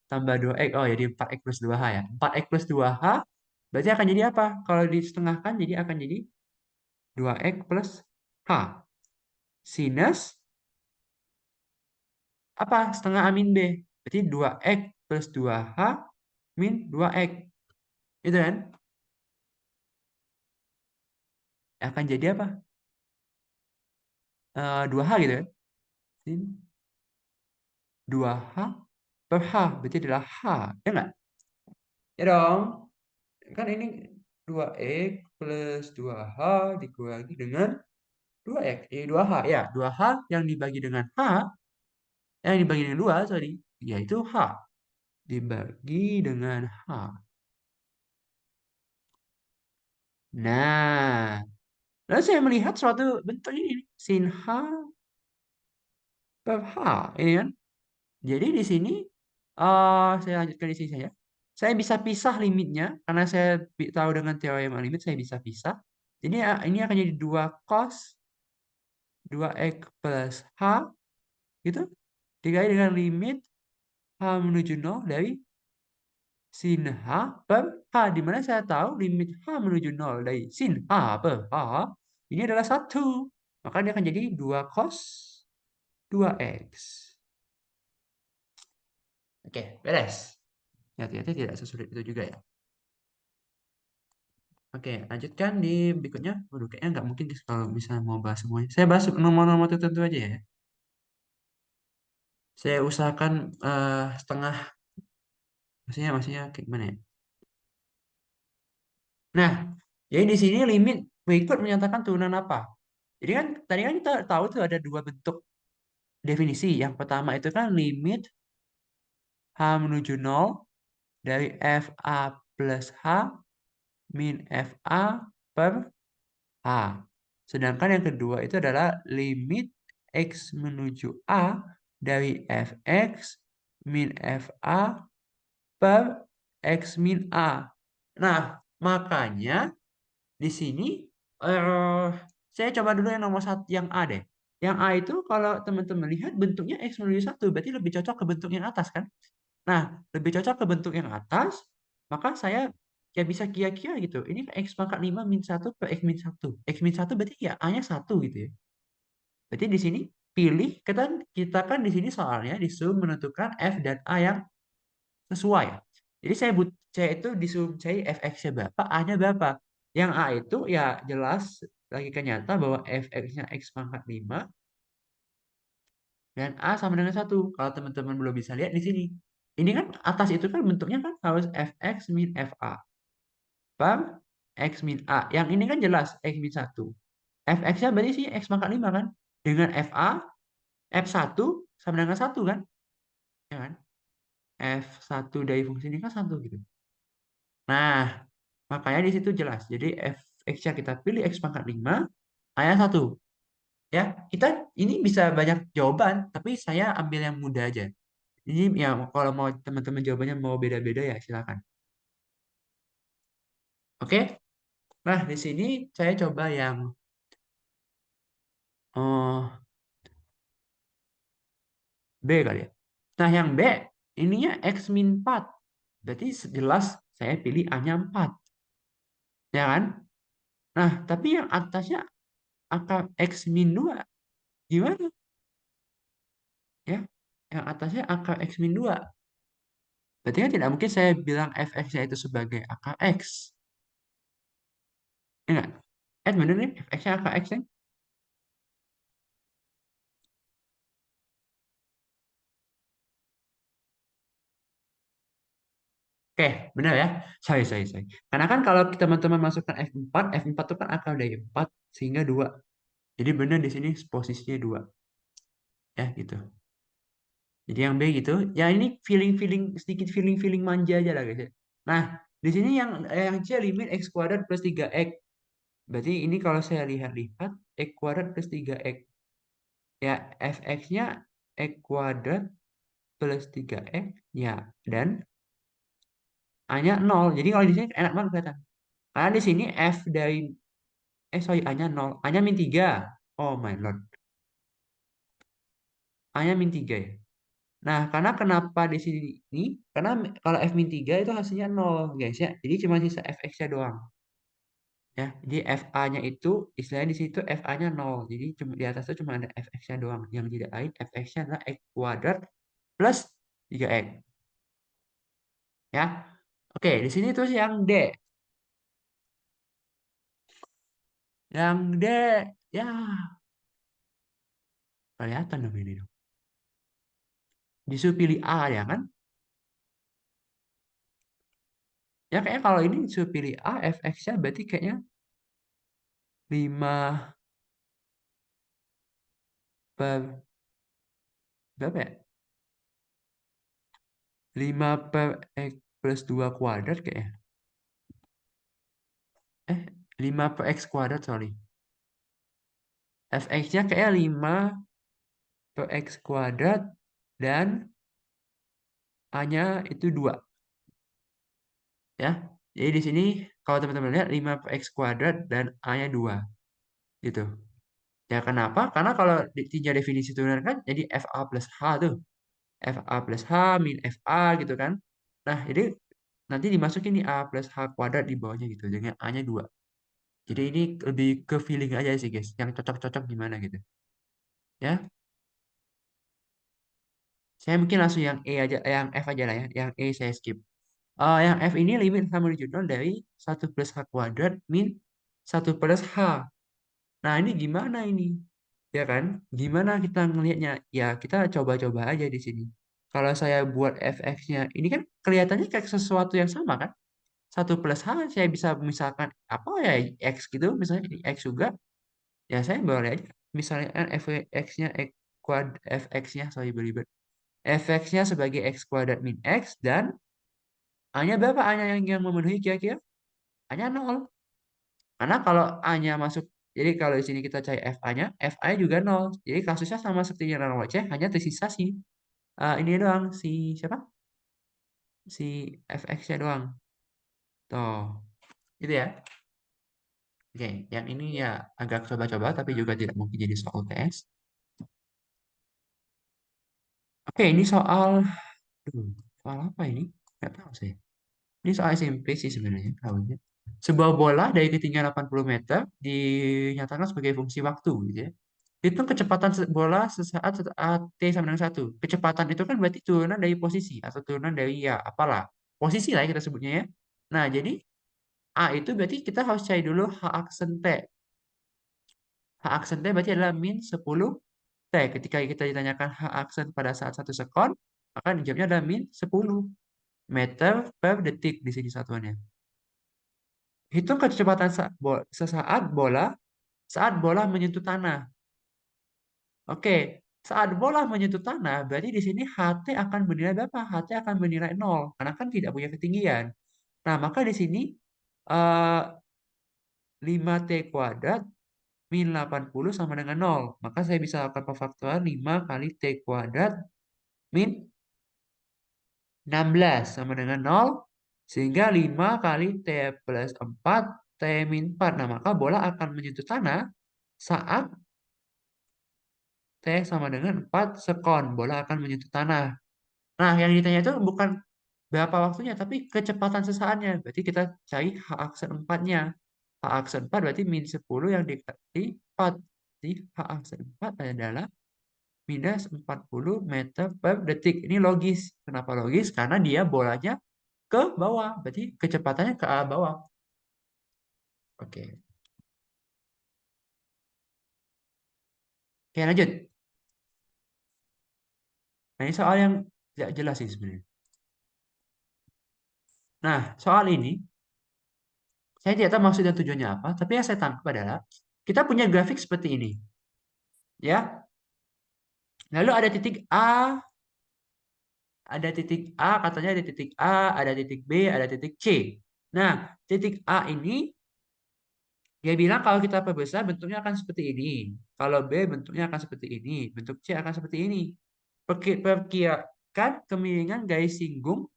tambah 2X. Oh, jadi 4X plus 2H ya. 4X plus 2H berarti akan jadi apa? Kalau disetengahkan jadi akan jadi 2X plus H. Sinus apa? Setengah A min B. Berarti 2X plus 2H min 2X. Itu kan? Akan jadi apa? 2H gitu kan? Sin 2H per H. Berarti adalah H. Ya nggak? Ya dong. Kan ini 2X plus 2H dikurangi dengan 2X. 2H. Ya, 2H yang dibagi dengan H. Yang dibagi dengan 2, sorry. Yaitu H. Dibagi dengan H. Nah, lalu saya melihat suatu bentuk ini, sin H per H, ini kan. Jadi di sini, saya lanjutkan di sini saja. Saya bisa pisah limitnya, karena saya tahu dengan teorema limit, saya bisa pisah. Jadi ini akan jadi 2 cos 2x plus H, gitu. Dikali dengan limit H menuju 0 dari sin H per H. Di mana saya tahu limit H menuju 0 dari sin H per H, ini adalah 1. Maka dia akan jadi 2 cos 2x. Oke, beres. Ya, ternyata tidak sesulit itu juga ya. Oke, lanjutkan di berikutnya. Waduh, kayaknya nggak mungkin kalau bisa mau bahas semuanya. Saya bahas nomor-nomor tertentu aja ya. Saya usahakan setengah, maksudnya kayak gimana ya? Nah, jadi di sini limit berikut menyatakan turunan apa? Jadi kan tadi kan kita tahu tuh ada 2 bentuk definisi. Yang pertama itu kan limit H menuju 0 dari FA plus H min FA per H. Sedangkan yang kedua itu adalah limit X menuju A dari Fx min Fa per X min A. Nah, makanya di sini eh saya coba dulu yang nomor satu, yang A deh. Yang A itu kalau teman-teman lihat bentuknya X menuju 1, berarti lebih cocok ke bentuk yang atas kan? Nah, lebih cocok ke bentuk yang atas, maka saya ya bisa kira-kira gitu. Ini X pangkat 5 min 1 per X min 1. X min 1 berarti ya A-nya 1 gitu ya. Berarti di sini pilih, kita kan di sini soalnya disuruh menentukan F dan A yang sesuai. Jadi saya itu disuruh cari Fx-nya berapa, A-nya berapa. Yang A itu ya jelas lagi nyata bahwa Fx-nya X pangkat 5 dan A sama dengan 1. Kalau teman-teman belum bisa lihat di sini. Ini kan atas itu kan bentuknya kan harus Fx min Fa per X min A. Yang ini kan jelas X min 1. Fx-nya berarti sih X pangkat 5 kan. Dengan Fa, F1 sama dengan 1 kan. Ya kan? F1 dari fungsi ini kan 1 gitu. Nah, makanya di situ jelas. Jadi Fx-nya kita pilih X pangkat 5, A-nya 1. Ya, kita ini bisa banyak jawaban, tapi saya ambil yang mudah aja. Ini ya kalau mau teman-teman jawabannya mau beda-beda ya silakan. Oke? Nah, di sini saya coba yang oh, B kali ya. Nah, yang B ininya X min 4. Berarti jelas saya pilih A-nya 4. Ya kan? Nah, tapi yang atasnya angka X min 2. Gimana? Ya, yang atasnya angka X min 2. Berarti kan tidak mungkin saya bilang Fx-nya itu sebagai angka X. Ya nggak? Bener nih, Fx-nya angka X ya? Oke, benar ya. Sorry. Karena kan kalau teman-teman masukkan F4, F4 itu kan akal dari 4 sehingga 2. Jadi benar di sini posisinya 2. Ya, gitu. Jadi yang B gitu. Ya ini sedikit feeling manja aja lah guys ya. Nah, di sini yang C limit X kuadrat plus 3X. Berarti ini kalau saya lihat-lihat X kuadrat plus 3X. Ya, Fx-nya X kuadrat plus 3X. Ya, dan A-nya 0. Jadi kalau di sini enak banget kelihatan. Karena di sini F dari sorry, A-nya 0. A-nya min 3. Oh my lord. A-nya min 3 ya. Nah, karena kenapa di sini ini? Karena kalau F min 3 itu hasilnya 0, guys ya. Jadi cuma sisa Fx-nya doang. Ya, jadi FA-nya itu istilahnya di situ FA-nya 0. Jadi cuma di atas itu cuma ada Fx-nya doang. Yang tidak lain Fx-nya adalah X kuadrat plus 3X. Ya. Oke, di sini terus yang D. Yang D, ya kelihatan dong ini dong. Disuruh pilih A ya kan? Ya kayaknya kalau ini disuruh pilih A, Fx-nya berarti kayaknya 5 per berapa ya? 5 per X plus 2 kuadrat kayaknya. 5 per X kuadrat, sorry. Fx-nya kayak 5 per X kuadrat dan A-nya itu 2. Ya. Jadi di sini kalau teman-teman lihat 5 per X kuadrat dan A-nya 2. Gitu. Ya kenapa? Karena kalau ditinjau definisi turunan kan jadi FA plus H tuh. FA plus H min FA gitu kan. Nah, jadi nanti dimasukin nih A plus H kuadrat di bawahnya gitu. Dengan A-nya 2. Jadi ini lebih ke feeling aja sih guys. Yang cocok-cocok gimana gitu. Ya. Saya mungkin langsung yang E aja, yang F aja lah ya. Yang E saya skip. Yang F ini limit sama menuju 0 dari 1 plus H kuadrat min 1 plus H. Nah, ini gimana ini? Ya kan? Gimana kita ngelihatnya? Ya, kita coba-coba aja di sini. Kalau saya buat fx-nya, ini kan kelihatannya kayak sesuatu yang sama kan? 1 plus H, saya bisa misalkan apa ya, X gitu, misalnya X juga. Ya, saya boleh aja. Misalnya kan fx-nya, fx-nya, sorry, beribet. Fx-nya sebagai X kuadrat min X, dan A-nya berapa? A-nya yang memenuhi kira-kira? A-nya 0. Karena kalau A-nya masuk, jadi kalau di sini kita cari FA-nya, FA juga 0. Jadi kasusnya sama seperti yang WC, hanya tersisa si ini doang, si siapa? Si FX-nya doang. Tuh, gitu ya. Oke, yang ini ya agak coba-coba, tapi juga tidak mungkin jadi soal UTS. Oke, ini soal, soal apa ini? Nggak tahu sih. Ini soal SMP sih sebenarnya, tahunya. Sebuah bola dari ketinggian 80 meter dinyatakan sebagai fungsi waktu, gitu ya. Hitung kecepatan bola sesaat T sama dengan 1. Kecepatan itu kan berarti turunan dari posisi atau turunan dari ya apalah. Posisi lah ya kita sebutnya ya. Nah, jadi A itu berarti kita harus cari dulu H aksen T. H aksen T berarti adalah min 10 T. Ketika kita ditanyakan H aksen pada saat 1 sekon, maka jawabnya adalah min 10 meter per detik di sini satuannya. Hitung kecepatan sesaat saat bola menyentuh tanah. Oke, saat bola menyentuh tanah, berarti di sini HT akan bernilai berapa? HT akan bernilai 0, karena kan tidak punya ketinggian. Nah, maka di sini eh, 5T kuadrat min 80 sama dengan 0. Maka saya bisa lakukan pemfaktoran 5 kali T kuadrat min 16 sama dengan 0. Sehingga 5 kali T plus 4 T min 4. Nah, maka bola akan menyentuh tanah saat T sama dengan 4 sekon. Bola akan menyentuh tanah. Nah, yang ditanya itu bukan berapa waktunya, tapi kecepatan sesaatnya. Berarti kita cari H aksen 4-nya. H aksen 4 berarti min 10 yang dikali 4. Jadi H aksen 4 adalah minus 40 meter per detik. Ini logis. Kenapa logis? Karena dia bolanya ke bawah. Berarti kecepatannya ke arah bawah. Oke. Oke, lanjut. Nah, ini soal yang tidak jelas sih sebenarnya. Nah, soal ini, saya tidak tahu maksud dan tujuannya apa, tapi yang saya tangkap adalah kita punya grafik seperti ini. Ya, lalu ada titik A, ada titik A, katanya ada titik A, ada titik B, ada titik C. Nah, titik A ini dia bilang kalau kita perbesar bentuknya akan seperti ini. Kalau B bentuknya akan seperti ini. Bentuk C akan seperti ini. Perkirakan kemiringan garis singgung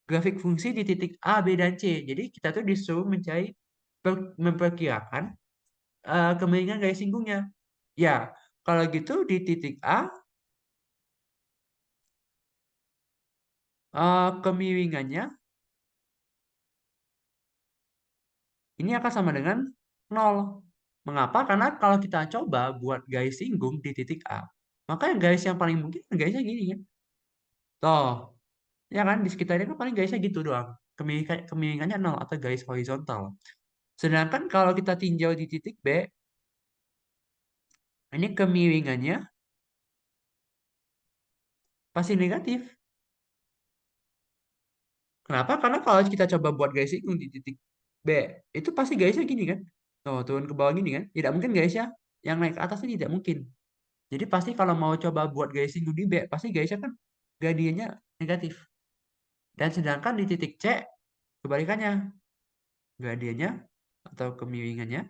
grafik fungsi di titik A, B, dan C. Jadi kita tuh disuruh mencari memperkirakan kemiringan garis singgungnya. Ya, kalau gitu di titik A kemiringannya ini akan sama dengan 0. Mengapa? Karena kalau kita coba buat garis singgung di titik A, maka yang garis yang paling mungkin kan garisnya gini kan. Toh, ya kan di sekitarnya kan paling garisnya gitu doang. Kemiringannya 0 atau garis horizontal. Sedangkan kalau kita tinjau di titik B, ini kemiringannya pasti negatif. Kenapa? Karena kalau kita coba buat garis singgung di titik B, itu pasti garisnya gini kan. Tuh, turun ke bawah gini kan. Tidak mungkin garisnya yang naik ke atas ini tidak mungkin. Jadi pasti kalau mau coba buat gaya singgung di B, pasti garisnya kan gradiennya negatif. Dan sedangkan di titik C, kebalikannya. Gradiennya atau kemiringannya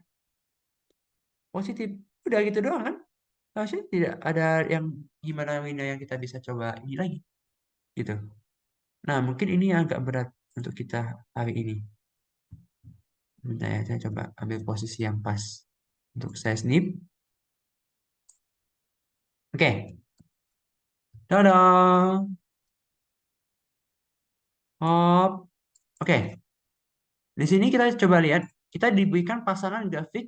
positif. Udah gitu doang kan? Harusnya tidak ada yang gimana yang kita bisa coba ini lagi gitu. Nah, mungkin ini yang agak berat untuk kita hari ini. Bentar ya, saya coba ambil posisi yang pas untuk saya snip. Oke, dadah. Hop. Oke, di sini kita coba lihat, kita diberikan pasangan grafik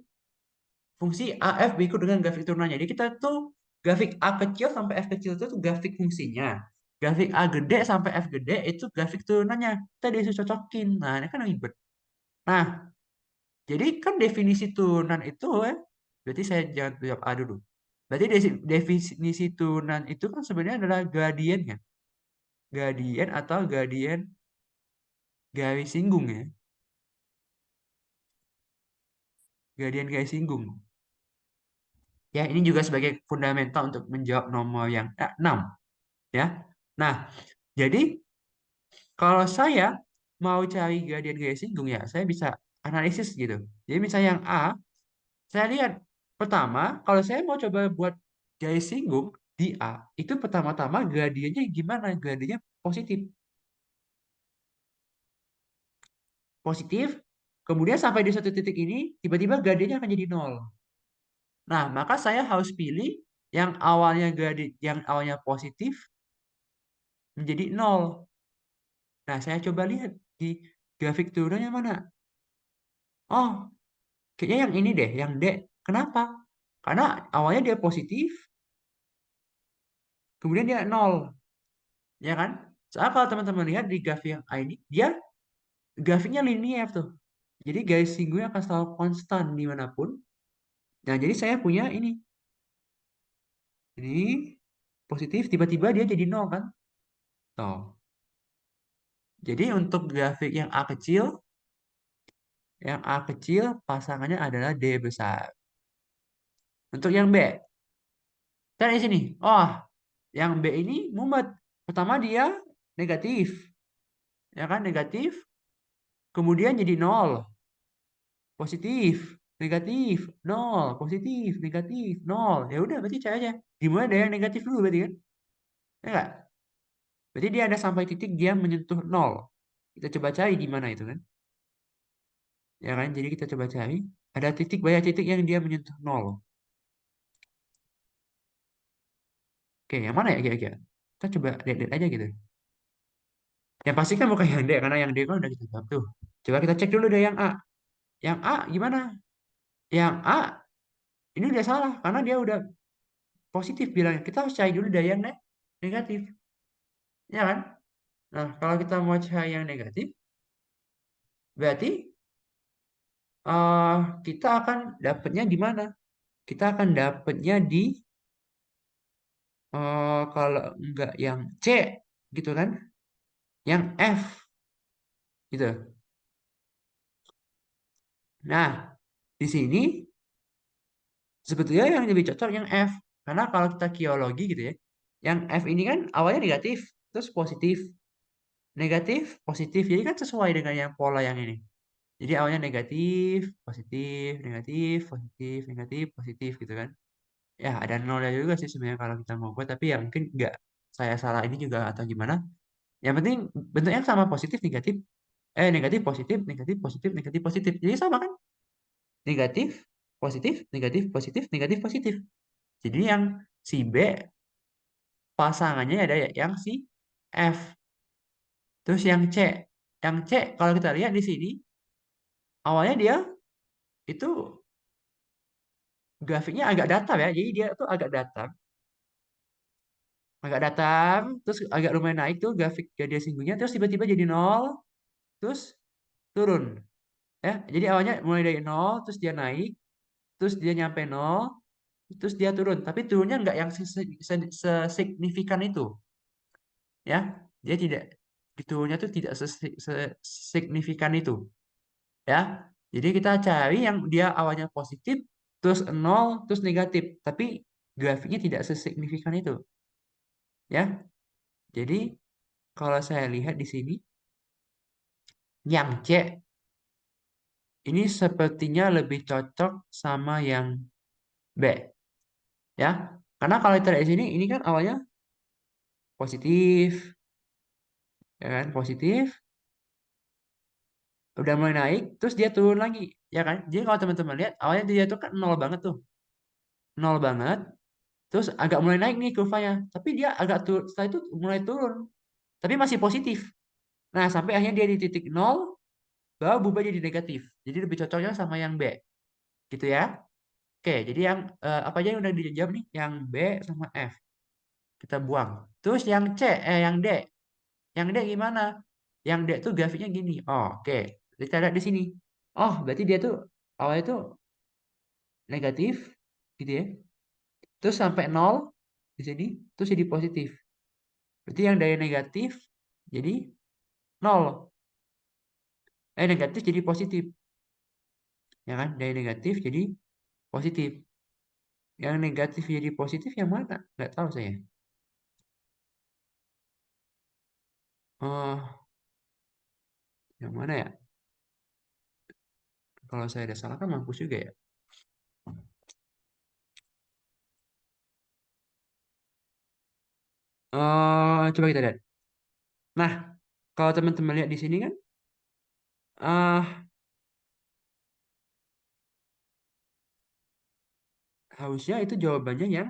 fungsi AF berikut dengan grafik turunannya. Jadi kita tuh grafik A kecil sampai F kecil itu tuh grafik fungsinya. Grafik A gede sampai F gede itu grafik turunannya. Kita disuruh cocokin. Nah, ini kan ribet. Nah, jadi kan definisi turunan itu berarti saya jangan jawab A dulu. Berarti definisi turunan itu kan sebenarnya adalah gradien ya. Gradien atau gradien garis singgung ya. Gradien garis singgung. Ya, ini juga sebagai fundamental untuk menjawab nomor yang 6 ya. Nah, jadi kalau saya mau cari gradien garis singgung ya, saya bisa analisis gitu. Jadi misalnya yang A, saya lihat pertama, kalau saya mau coba buat garis singgung di A, itu pertama-tama gradiennya gimana? Gradiennya positif. Positif, kemudian sampai di satu titik ini, tiba-tiba gradiennya akan jadi nol. Nah, maka saya harus pilih yang awalnya positif menjadi nol. Nah, saya coba lihat di grafik turunannya mana. Oh, kayaknya yang ini deh, yang D. Kenapa? Karena awalnya dia positif, kemudian dia nol, ya kan? Soalnya kalau teman-teman lihat di grafik yang A ini, dia grafiknya linier tuh. Jadi garis singgungnya akan selalu konstan dimanapun. Nah, jadi saya punya ini positif, tiba-tiba dia jadi nol kan? Tuh. Jadi untuk grafik yang A kecil pasangannya adalah D besar. Untuk yang B, saya di sini. Oh, yang B ini mumet. Pertama dia negatif, ya kan negatif, kemudian jadi nol, positif, negatif, nol, positif, negatif, nol. Ya udah berarti cari aja. Dimulai dari yang negatif dulu berarti kan? Ya enggak? Berarti dia ada sampai titik dia menyentuh nol. Kita coba cari di mana itu kan? Ya kan? Jadi kita coba cari. Ada titik banyak titik yang dia menyentuh nol. Oke, yang mana ya kira-kira? Kita coba lihat-lihat aja gitu. Yang pasti kan bukan yang D, karena yang D kan udah kita jawab tuh. Coba kita cek dulu deh yang A. Yang A gimana? Yang A ini udah salah, karena dia udah positif bilangnya. Kita harus cari dulu daya negatif. Ya kan? Nah, kalau kita mau cari yang negatif, berarti eh kita akan dapatnya di mana? Kita akan dapatnya di kalau enggak yang C gitu kan? Yang F gitu. Nah, di sini sebetulnya yang lebih cocok yang F. Karena kalau kita kiologi gitu ya, yang F ini kan awalnya negatif, terus positif, negatif, positif. Jadi kan sesuai dengan yang pola yang ini. Jadi awalnya negatif, positif, negatif, positif, negatif, positif gitu kan. Ya ada nolnya juga sih sebenarnya kalau kita mau buat, tapi ya mungkin nggak saya salah ini juga atau gimana. Yang penting bentuknya sama positif, negatif, negatif, positif, negatif, positif, negatif, positif. Jadi sama kan? Negatif, positif, negatif, positif, negatif, positif. Jadi yang si B pasangannya ada yang si F. Terus yang C kalau kita lihat di sini awalnya dia itu grafiknya agak datar ya. Jadi dia tuh agak datar, terus agak lumayan naik tuh grafik dia singgungnya, terus tiba-tiba jadi nol, terus turun. Ya, jadi awalnya mulai dari nol, terus dia naik, terus dia nyampe nol, terus dia turun. Tapi turunnya nggak yang sesignifikan itu, ya. Dia tidak di turunnya tuh tidak sesignifikan itu, ya. Jadi kita cari yang dia awalnya positif, terus nol, terus negatif, tapi grafiknya tidak sesignifikan itu, ya. Jadi kalau saya lihat di sini, yang C Ini sepertinya lebih cocok sama yang B, ya. Karena kalau kita lihat di sini, ini kan awalnya positif, ya kan? Positif, udah mulai naik, terus dia turun lagi, ya kan? Jadi kalau teman-teman lihat, awalnya dia tuh kan nol banget tuh, nol banget, terus agak mulai naik nih kurvanya, tapi dia agak turun, setelah itu mulai turun, tapi masih positif. Nah, sampai akhirnya dia di titik nol, baru berubah jadi negatif. Jadi lebih cocoknya sama yang B, gitu ya. Oke, jadi yang apa aja yang udah dijawab nih? Yang B sama F kita buang. Terus yang C, yang D. Yang D gimana? Yang D tuh grafiknya gini. Oh, oke. Kita lihat di sini. Oh, berarti dia tuh awalnya tuh negatif, gitu ya. Terus sampai nol di sini, terus jadi positif. Berarti yang dari negatif jadi nol. Negatif jadi positif, ya kan? Dari negatif jadi positif. Yang negatif jadi positif yang mana? Nggak tahu saya. Oh, yang mana ya? Kalau saya ada salah kan mampus juga ya. Coba kita lihat. Nah, kalau teman-teman lihat di sini kan, ah harusnya itu jawabannya yang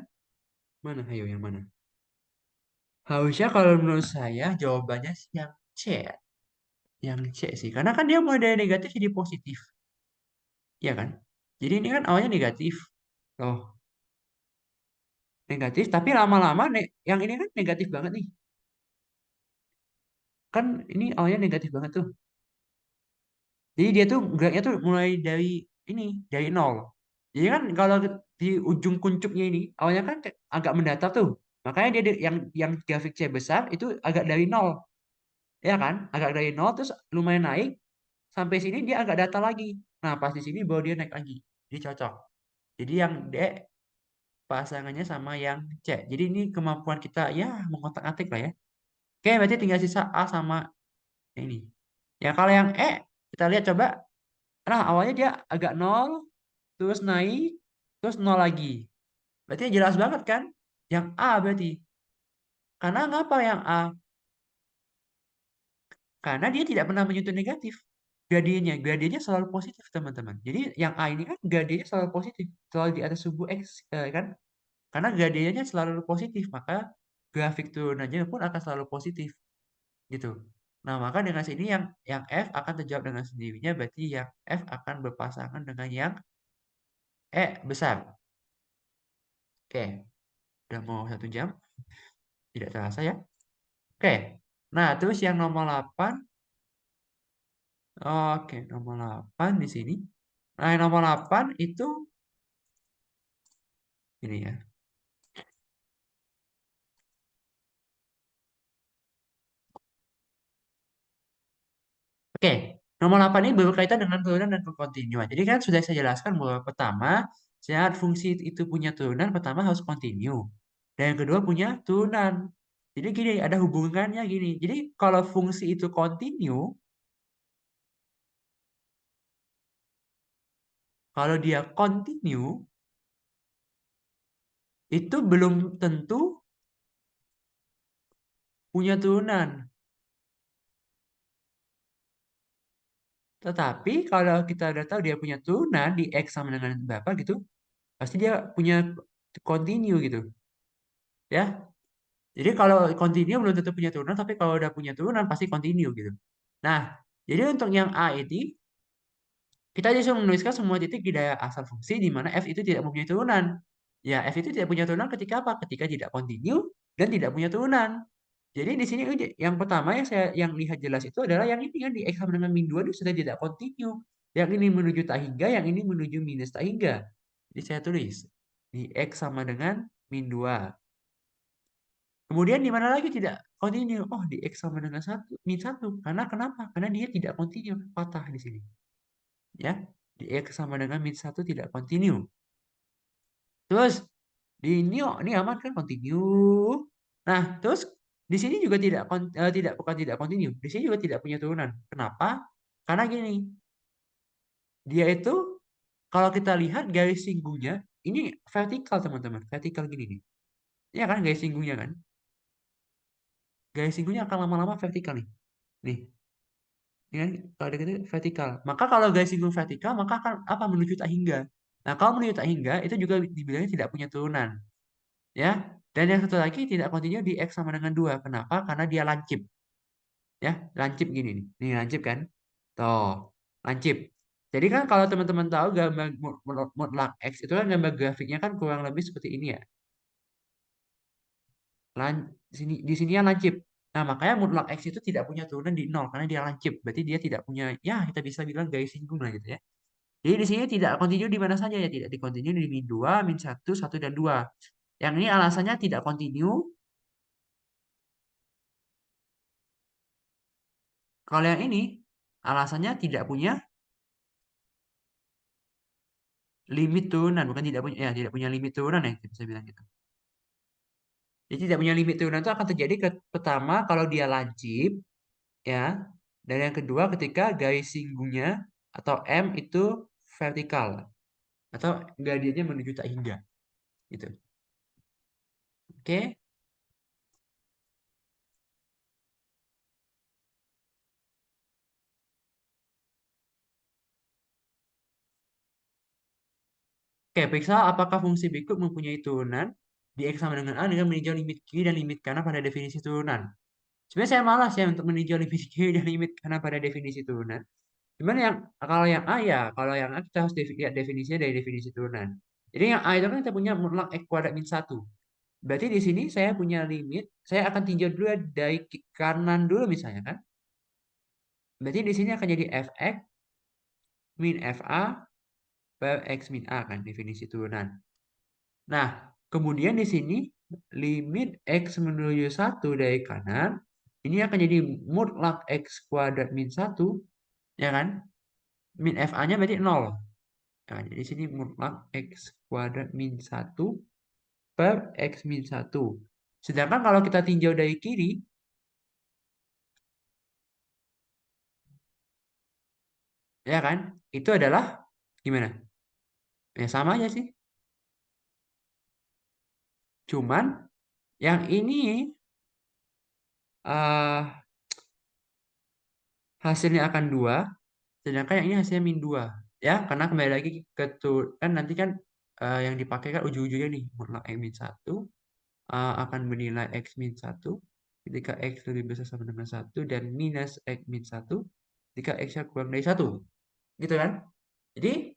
mana? Ayo, yang mana? Harusnya kalau menurut saya jawabannya sih yang C, ya. Yang C sih. Karena kan dia mulai dari negatif jadi positif, ya kan? Jadi ini kan awalnya negatif. Loh, negatif, tapi lama-lama yang ini kan negatif banget nih. Kan ini awalnya negatif banget tuh. Jadi dia tuh geraknya tuh mulai dari ini, dari nol. Jadi kan kalau di ujung kuncupnya ini, awalnya kan agak mendatar tuh. Makanya dia yang grafik C besar itu agak dari nol. Ya kan? Agak dari nol terus lumayan naik. Sampai sini dia agak datar lagi. Nah pas di sini baru dia naik lagi. Jadi cocok. Jadi yang D pasangannya sama yang C. Jadi ini kemampuan kita ya mengotak-atik lah ya. Oke, berarti tinggal sisa A sama ini. Ya kalau yang E, kita lihat coba. Nah, awalnya dia agak nol, terus naik, terus nol lagi. Berarti jelas banget kan? Yang A berarti. Karena ngapa yang A? Karena dia tidak pernah menyentuh negatif. Gradiennya selalu positif, teman-teman. Jadi yang A ini kan gradiennya selalu positif. Selalu di atas suku X, kan? Karena gradiennya selalu positif, maka grafik turunannya pun akan selalu positif. Gitu. Nah, maka dengan sini yang F akan terjawab dengan sendirinya, berarti yang F akan berpasangan dengan yang E besar. Oke, udah mau 1 jam, tidak terasa ya. Oke, nah terus yang nomor 8, oke, nomor 8 di sini. Nah, yang nomor 8 itu ini ya. Oke, nomor 8 ini berkaitan dengan turunan dan kekontinuan. Jadi kan sudah saya jelaskan bahwa pertama, saat fungsi itu punya turunan, pertama harus kontinu. Dan yang kedua punya turunan. Jadi gini, ada hubungannya gini. Jadi kalau fungsi itu kontinu, kalau dia kontinu, itu belum tentu punya turunan. Tetapi kalau kita udah tahu dia punya turunan di X sama dengan berapa gitu, pasti dia punya continue gitu. Ya. Jadi kalau continue belum tentu punya turunan, tapi kalau udah punya turunan pasti continue gitu. Nah, jadi untuk yang A ini, kita disuruh menuliskan semua titik di daerah asal fungsi di mana F itu tidak mempunyai turunan. Ya, F itu tidak punya turunan ketika apa? Ketika tidak continue dan tidak punya turunan. Jadi di sini yang pertama yang saya yang lihat jelas itu adalah yang ini kan di X sama dengan min 2 itu sudah tidak continue. Yang ini menuju tak hingga, yang ini menuju minus tak hingga. Jadi saya tulis di X sama dengan min 2. Kemudian di mana lagi tidak continue? Oh, di X sama dengan min 1. Karena kenapa? Karena dia tidak continue, patah di sini. Ya, di X sama dengan min 1 tidak continue. Terus di ini aman kan continue. Nah, terus di sini juga tidak bukan tidak continue. Di sini juga tidak punya turunan. Kenapa? Karena gini. Dia itu kalau kita lihat garis singgungnya ini vertikal teman-teman, vertikal gini nih. Iya kan garis singgungnya kan? Garis singgungnya akan lama-lama vertikal nih. Nih, ini kan kalau deket itu vertikal. Maka kalau garis singgung vertikal maka akan apa menuju tak hingga. Nah, kalau menuju tak hingga itu juga dibilangnya tidak punya turunan, ya. Dan yang satu lagi tidak kontinu di X sama dengan 2. Kenapa? Karena dia lancip. Ya, lancip gini nih. Nih lancip kan? Tuh, lancip. Jadi kan kalau teman-teman tahu gambar mutlak X itu kan gambar grafiknya kan kurang lebih seperti ini ya. Di sini ya lancip. Nah, makanya mutlak X itu tidak punya turunan di nol karena dia lancip. Berarti dia tidak punya, ya kita bisa bilang garis singgung lah gitu ya. Jadi di sini tidak kontinu di mana saja ya, tidak dikontinu di min 2, min 1, 1 dan 2. Yang ini alasannya tidak kontinu. Kalau yang ini alasannya tidak punya limit turunan, bukan tidak punya ya, tidak punya limit turunan ya, kita bisa bilang gitu. Jadi tidak punya limit turunan itu akan terjadi pertama kalau dia lancip ya. Dan yang kedua ketika garis singgungnya atau M itu vertikal atau gradiennya menuju tak hingga gitu. Oke. Oke, periksa apakah fungsi berikut mempunyai turunan di X sama dengan A dengan meninjau limit kiri dan limit kanan pada definisi turunan. Sebenarnya saya malas ya untuk meninjau limit kiri dan limit kanan pada definisi turunan. Cuman yang kalau yang A ya, kalau yang A kita harus lihat definisinya dari definisi turunan. Jadi yang A itu kan kita punya mutlak X kuadrat min 1. Berarti di sini saya punya limit, saya akan tinjau dulu ya dari kanan dulu misalnya kan. Berarti di sini akan jadi fx min fa per x min a kan definisi turunan. Nah, kemudian di sini limit x menuju 1 dari kanan, ini akan jadi mutlak x kuadrat min 1, ya kan? Min fa-nya berarti 0. Nah, jadi di sini mutlak x kuadrat min 1 per x min 1. Sedangkan kalau kita tinjau dari kiri, ya kan? Itu adalah gimana? Ya sama aja sih. Cuman yang ini eh hasilnya akan 2, sedangkan yang ini hasilnya min 2. Ya, karena kembali lagi ke kan nanti kan yang dipakai kan ujung-ujungnya nih mutlak x min 1 akan bernilai x min 1 ketika x lebih besar sama dengan 1 dan minus x min 1 ketika x-nya kurang dari 1. Gitu kan? Jadi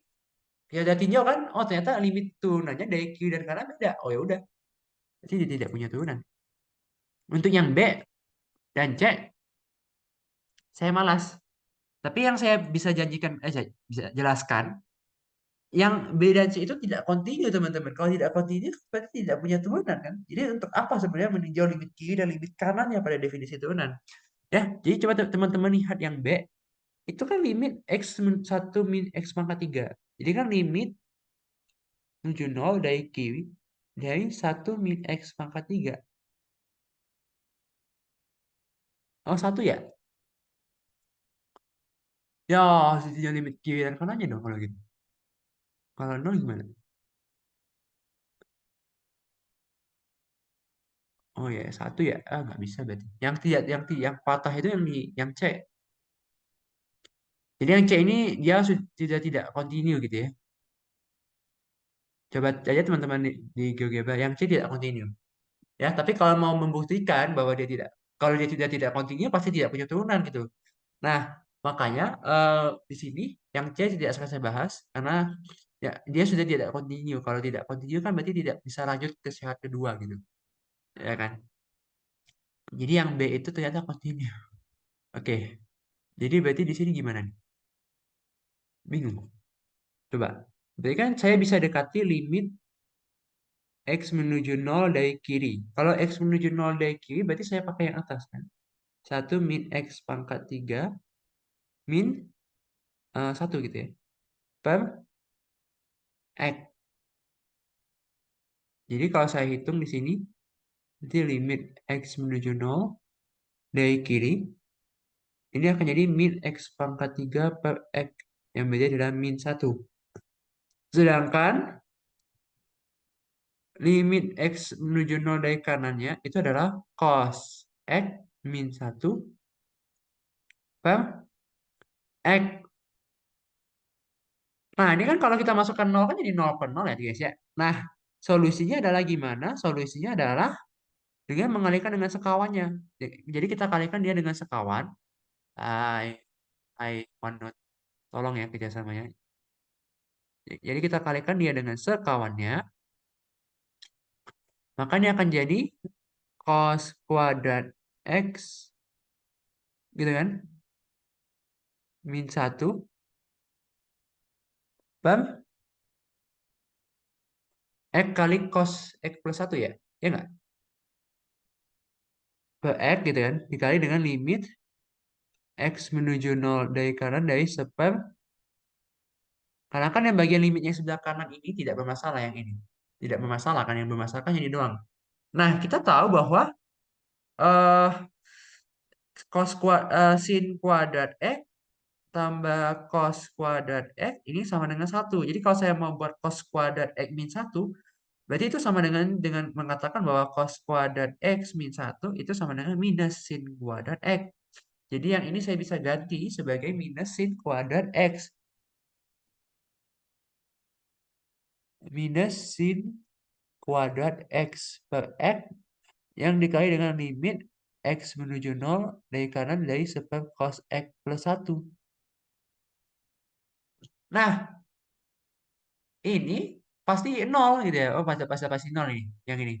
ya udah tinjau kan, oh ternyata limit turunannya dari kiri dan kanan beda. Oh ya udah, jadi dia tidak punya turunan. Untuk yang B dan C saya malas. Tapi yang saya bisa janjikan, saya bisa jelaskan, yang B dan C itu tidak kontinu teman-teman. Kalau tidak kontinu, berarti tidak punya turunan kan. Jadi untuk apa sebenarnya meninjau limit kiri dan limit kanannya pada definisi turunan? Ya, jadi coba teman-teman lihat yang B, itu kan limit x1 min x pangkat 3. Jadi kan limit menuju 0 dari kiri dari 1 min x pangkat 3. Oh, 1 ya? Ya, harus ditinjau limit kiri dan kanannya dong kalau gitu. Kalau 0 gimana? Oh ya, 1 ya? Ah, nggak bisa berarti. Yang patah itu yang C. Jadi yang C ini dia sudah tidak kontinu gitu ya. Coba aja teman-teman di GeoGebra yang C tidak kontinu. Ya, tapi kalau mau membuktikan bahwa dia tidak, kalau dia sudah tidak kontinu pasti tidak punya turunan gitu. Nah, makanya di sini yang C tidak akan saya bahas karena ya dia sudah tidak kontinu. Kalau tidak kontinu kan berarti tidak bisa lanjut ke syarat kedua gitu. Ya kan? Jadi yang B itu ternyata kontinu. Oke. Jadi berarti di sini gimana nih? Bingung. Coba. Berarti kan saya bisa dekati limit X menuju 0 dari kiri. Kalau X menuju 0 dari kiri, berarti saya pakai yang atas kan. 1 min X pangkat 3 min 1 gitu ya. Per X. Jadi kalau saya hitung di sini, berarti limit X menuju 0 dari kiri, ini akan jadi min X pangkat 3 per X. Yang beda adalah min 1. Sedangkan limit X menuju 0 dari kanannya itu adalah cos X min 1 per X. Nah, ini kan kalau kita masukkan 0 kan jadi 0 per 0 ya guys ya. Nah, solusinya adalah gimana? Solusinya adalah dengan mengalihkan dengan sekawannya. Jadi kita kalikan dia dengan sekawan. I OneNote. Tolong ya kerjasamanya. Jadi kita kalikan dia dengan sekawannya. Maka ini akan jadi cos kuadrat X. Gitu kan? Min 1 per X kali cos X plus 1 ya. Ya nggak? Per X gitu kan. Dikali dengan limit X menuju 0 dari kanan dari seper. Karena kan yang bagian limitnya sebelah kanan ini tidak bermasalah yang ini. Tidak bermasalah kan. Yang bermasalah kan ini doang. Nah, kita tahu bahwa eh sin kuadrat X tambah cos kuadrat X ini sama dengan 1. Jadi kalau saya mau buat cos kuadrat X min 1, berarti itu sama dengan mengatakan bahwa cos kuadrat X min 1 itu sama dengan minus sin kuadrat X. Jadi yang ini saya bisa ganti sebagai minus sin kuadrat X. Minus sin kuadrat X per X yang dikali dengan limit X menuju 0 dari kanan dari seper cos X plus 1. Nah, ini pasti 0 gitu ya. Oh, pasti 0 nih. Yang ini.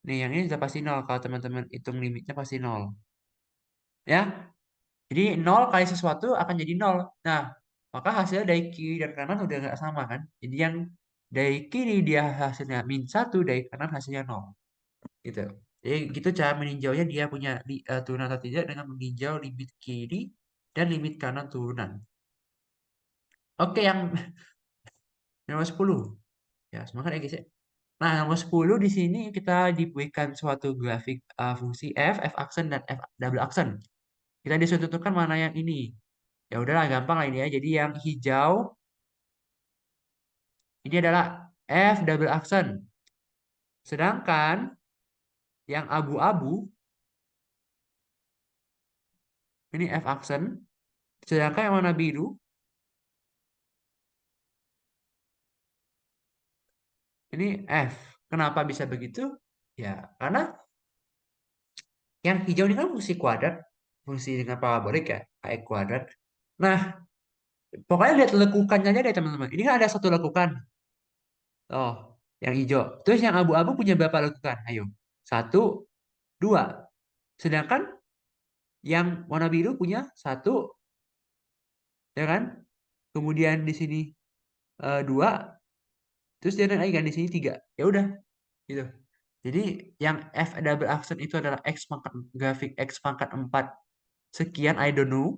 Nih, yang ini sudah pasti 0. Kalau teman-teman hitung limitnya pasti 0. Ya, jadi 0 kali sesuatu akan jadi 0. Nah, maka hasilnya dari kiri dan kanan udah nggak sama kan. Jadi yang dari kiri dia hasilnya min 1, dari kanan hasilnya 0. Gitu. Jadi gitu cara meninjaunya dia punya turunan atau tidak dengan meninjau limit kiri dan limit kanan turunan. Oke, yang nomor 10. Ya, semangat ya guys ya. Nah, nomor 10 di sini kita diberikan suatu grafik fungsi f aksen dan f double aksen. Kita disuruh tentukan mana yang ini. Ya udahlah, gampang lah ini ya. Jadi yang hijau ini adalah f double aksen. Sedangkan yang abu-abu ini f aksen. Sedangkan yang warna biru ini f. Kenapa bisa begitu? Ya, karena yang hijau ini kan fungsi kuadrat, fungsi dengan parabolik ya, ax kuadrat. Nah, pokoknya lihat lekukannya aja deh teman-teman. Ini kan ada satu lekukan. Oh, yang hijau. Terus yang abu-abu punya berapa lekukan? Ayo. Satu, dua. Sedangkan yang warna biru punya satu, ya kan? Kemudian di sini dua. Terus dia naik lagi kan di sini tiga. Ya udah, gitu. Jadi yang f double aksen itu adalah x pangkat grafik x pangkat 4 sekian I don't know.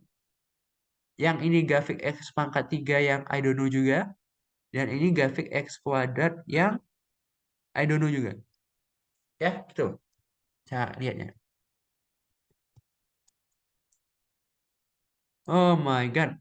Yang ini grafik x pangkat 3 yang I don't know juga. Dan ini grafik x kuadrat yang I don't know juga. Ya, gitu. Cara lihatnya. Oh my God.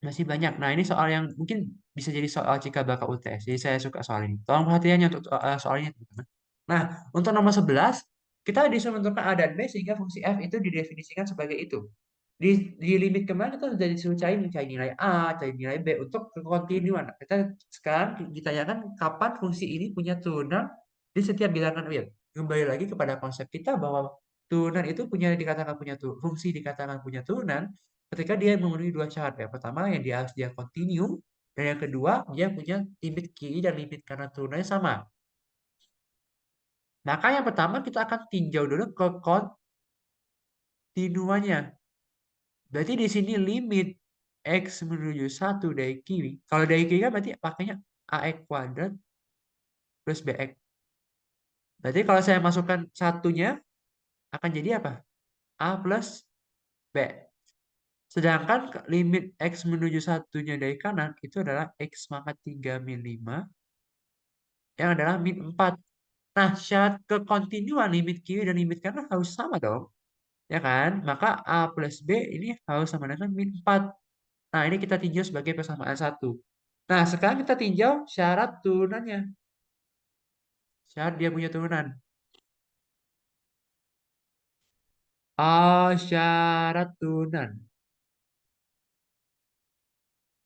Masih banyak. Nah, ini soal yang mungkin bisa jadi soal cikal bakal UTS. Jadi saya suka soal ini. Tolong perhatiannya untuk soal ini, teman-teman. Nah, untuk nomor 11, kita disuruh menentukan A dan B sehingga fungsi f itu didefinisikan sebagai itu. Di limit kemarin kita sudah disuruh cari nilai A, cari nilai B untuk kekontinuan. Kita sekarang ditanyakan kapan fungsi ini punya turunan di setiap bilangan real. Kembali lagi kepada konsep kita bahwa turunan itu dikatakan punya fungsi dikatakan punya turunan ketika dia memenuhi dua syarat. Yang pertama yang dia harus dia kontinu dan yang kedua dia punya limit kiri dan limit kanan turunannya sama. Maka yang pertama kita akan tinjau dulu ke kontinuannya. Berarti di sini limit X menuju 1 dari kiri. Kalau dari kiri kan berarti pakainya AX kuadrat plus BX. Berarti kalau saya masukkan satunya akan jadi apa? A plus B. Sedangkan limit X menuju satunya dari kanan itu adalah X pangkat 3 min 5 yang adalah min 4. Nah, syarat kekontinuan limit kiri dan limit kanan harus sama dong. Ya kan? Maka A plus B ini harus sama dengan min 4. Nah, ini kita tinjau sebagai persamaan satu. Nah, sekarang kita tinjau syarat turunannya. Syarat dia punya turunan. Syarat turunan.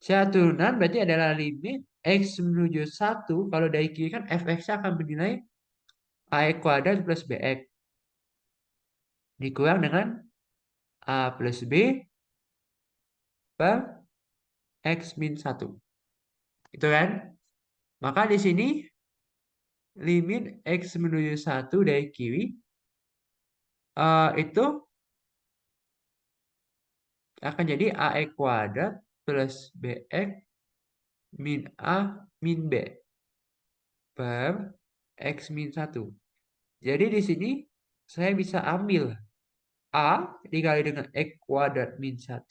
Syarat turunan berarti adalah limit X menuju 1. Kalau dari kiri kan fx-nya akan bernilai AX kuadrat plus BX. Dikurang dengan A plus B per X min 1. Itu kan? Maka di sini limit X menuju 1 dari kiri itu akan jadi AX kuadrat plus BX min A min B per X min 1. Jadi di sini saya bisa ambil A dikali dengan X kuadrat min 1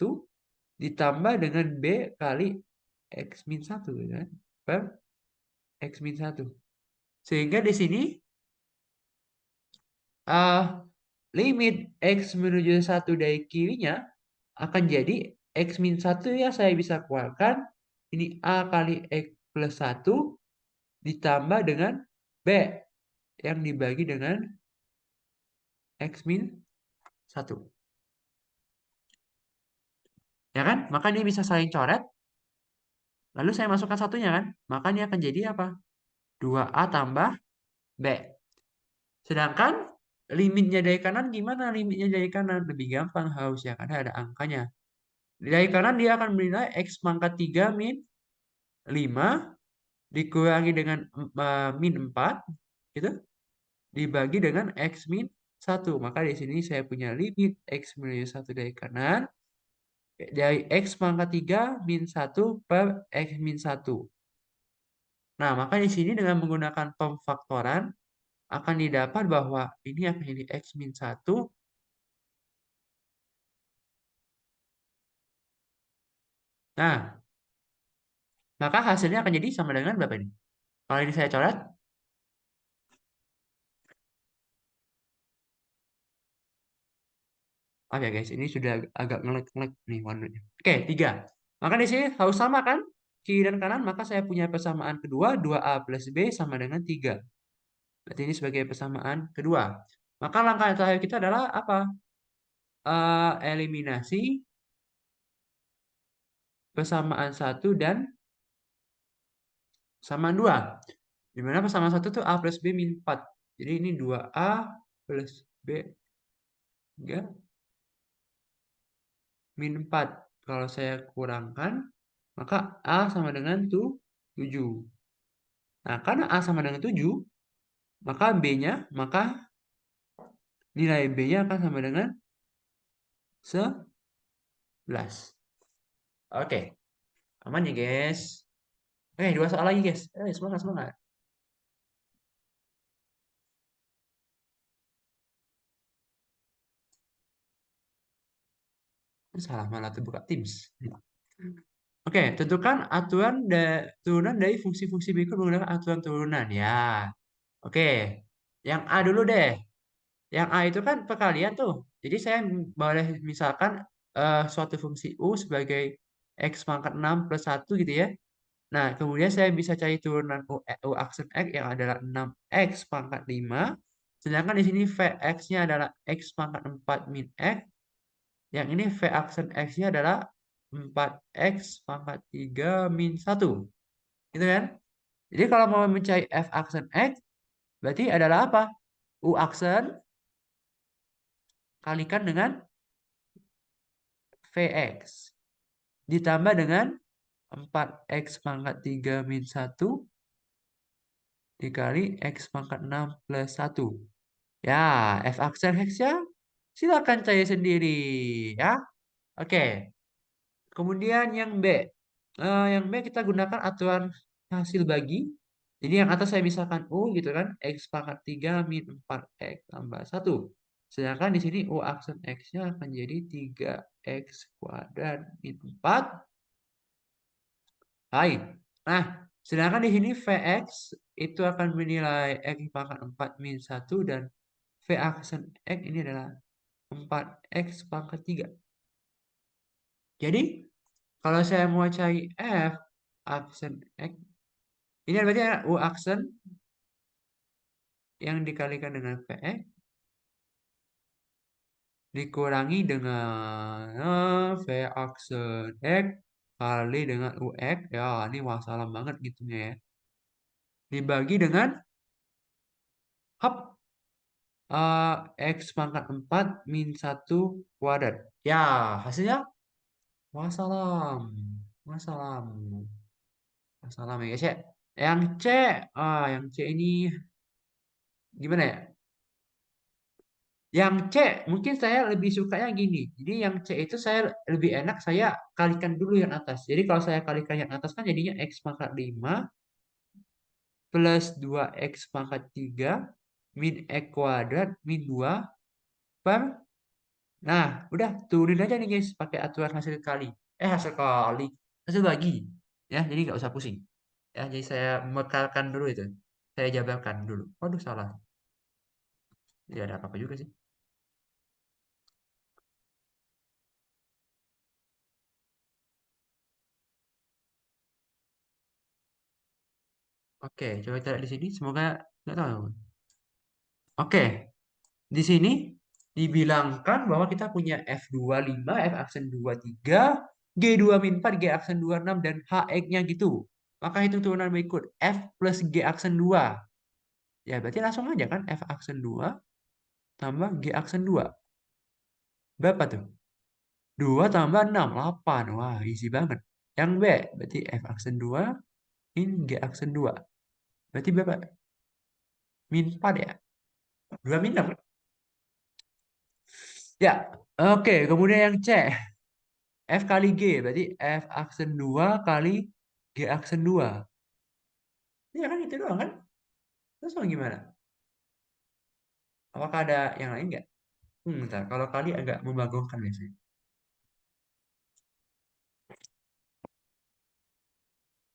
ditambah dengan B kali X min 1 kan? Per X min 1. Sehingga di sini uh, limit X menuju 1 dari kirinya akan jadi X min 1 ya saya bisa keluarkan. Ini A kali X plus 1 ditambah dengan B yang dibagi dengan X min 1. Ya kan? Maka ini bisa saling coret. Lalu saya masukkan satunya kan? Maka ini akan jadi apa? 2A tambah B. Sedangkan limitnya dari kanan gimana? Limitnya dari kanan lebih gampang harusnya karena ada angkanya. Dari kanan dia akan bernilai X pangkat 3 min 5 dikurangi dengan min 4 gitu dibagi dengan X min 1. Maka di sini saya punya limit X menuju 1 dari kanan dari X pangkat 3 min 1 per X min 1. Nah, maka di sini dengan menggunakan pemfaktoran akan didapat bahwa ini akan jadi X min 1. Nah, maka hasilnya akan jadi sama dengan berapa ini? Kalau ini saya coret, oh ya guys, ini sudah agak ngelek-ngelek nih warnanya. Oke, 3. Maka di sini harus sama kan? Kiri dan kanan, maka saya punya persamaan kedua, 2A plus B sama dengan 3. Berarti ini sebagai persamaan kedua. Maka langkah yang terakhir kita adalah apa? Eliminasi persamaan 1 dan persamaan 2. Dimana persamaan 1 itu A plus B min 4. Jadi ini 2A plus B 3 min 4. Kalau saya kurangkan, maka A sama dengan 7. Nah, karena A sama dengan 7, maka nilai B-nya akan sama dengan 11. Oke, aman ya guys. Oke, 2 soal lagi guys. Semangat, semangat. Salah malah terbuka Teams. Oke, tentukan aturan turunan dari fungsi-fungsi berikut menggunakan aturan turunan ya. Oke, yang A dulu deh. Yang A itu kan perkalian tuh. Jadi saya boleh misalkan suatu fungsi U sebagai X pangkat 6 plus 1 gitu ya. Nah, kemudian saya bisa cari turunan U aksen X yang adalah 6X pangkat 5. Sedangkan di sini Vx-nya adalah X pangkat 4 min X. Yang ini V aksen X-nya adalah 4X pangkat 3 min 1. Gitu kan? Jadi kalau mau mencari F aksen X, berarti adalah apa? U aksen kalikan dengan Vx. Ditambah dengan 4X pangkat 3 min 1 dikali X pangkat 6 plus 1. Ya, F aksen X-nya silakan cari sendiri. Ya, oke. Kemudian yang B. Yang B kita gunakan aturan hasil bagi. Jadi yang atas saya misalkan U gitu kan. X pangkat 3 min 4X tambah 1. Sedangkan di sini U aksen X-nya akan jadi 3X kuadrat min 4. Hai. Nah, sedangkan di sini Vx itu akan bernilai X pangkat 4 min 1 dan V aksen X ini adalah 4X pangkat 3. Jadi Kalau saya mau cari F aksen X, ini berarti U aksen yang dikalikan dengan VX dikurangi dengan V aksen X kali dengan UX. Ya, ini masalah banget gitunya ya. Dibagi dengan hop X pangkat 4 min 1 kuadrat. Ya, hasilnya wassalam. Wassalam. Wassalam ya, guys ya. Yang C, yang C ini gimana ya? Yang C, mungkin saya lebih sukanya gini. Jadi yang C itu saya lebih enak saya kalikan dulu yang atas. Jadi kalau saya kalikan yang atas kan jadinya X pangkat 5 plus 2X pangkat 3 min X kuadrat min 2 per. Nah, udah turunin aja nih guys pakai aturan hasil kali. Hasil kali. Hasil bagi. Ya, jadi nggak usah pusing. Ya, jadi saya mekalkan dulu itu. Saya jabarkan dulu. Waduh, salah. Ya, ada apa-apa juga sih. Oke, coba kita lihat di sini. Semoga nggak tahu. Oke, di sini dibilangkan bahwa kita punya F25, F aksen 23, G2 min 4, G aksen 26, dan HX-nya gitu. Maka hitung turunan berikut. F plus G aksen 2. Ya, berarti langsung aja kan F aksen 2 tambah G aksen 2. Berapa tuh? 2 tambah 6, 8. Wah, easy banget. Yang B, berarti F aksen 2 min G aksen 2. Berarti berapa? Min 4 ya? 2 min 6. Ya, oke. Kemudian yang C. F kali G, berarti F aksen 2 kali G aksen 2. Iya kan itu doang kan? Terus mau gimana? Apakah ada yang lain nggak? Bentar. Kalau kali agak membagongkan biasanya.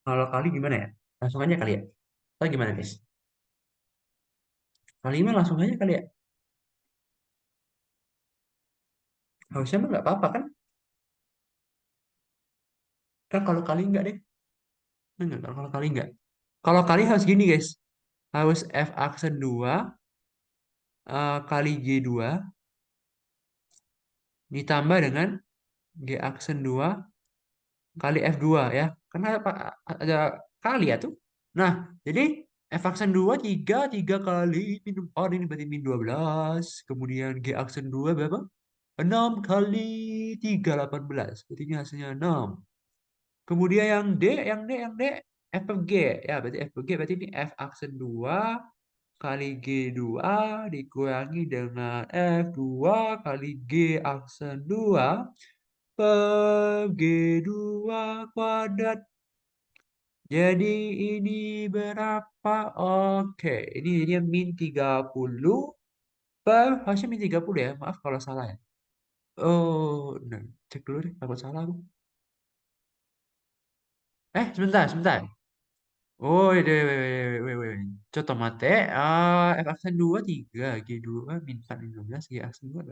Kalau kali gimana ya? Langsung aja kali ya? Atau gimana guys? Kali mah langsung aja kali ya? Harusnya mah nggak apa-apa kan? Kan kalau kali nggak deh. Enggak, kalau kali nggak. Kalau kali harus gini guys. Harus F aksen 2 kali G2 ditambah dengan G aksen 2 kali F2 ya. Karena ada kali ya tuh. Nah, jadi F aksen 2 3 3 kali min 4 ini berarti min 12. Kemudian G aksen 2 berapa? 6 kali 3 18. Berarti ini hasilnya 6. Kemudian yang D F per G. Ya, berarti F per G berarti ini F aksen 2 kali G2 dikurangi dengan F2 kali G aksen 2 per G2 kuadrat. Jadi ini berapa? Oke, ini jadinya min 30 per, harusnya min 30 ya. Maaf kalau salah ya. Oh, nah, cek dulu deh, takut salah aku. Sebentar, sebentar. Oh, wait. Contoh mate, F aksen 2, 3, G2, min 4, min 15, G aksen 2.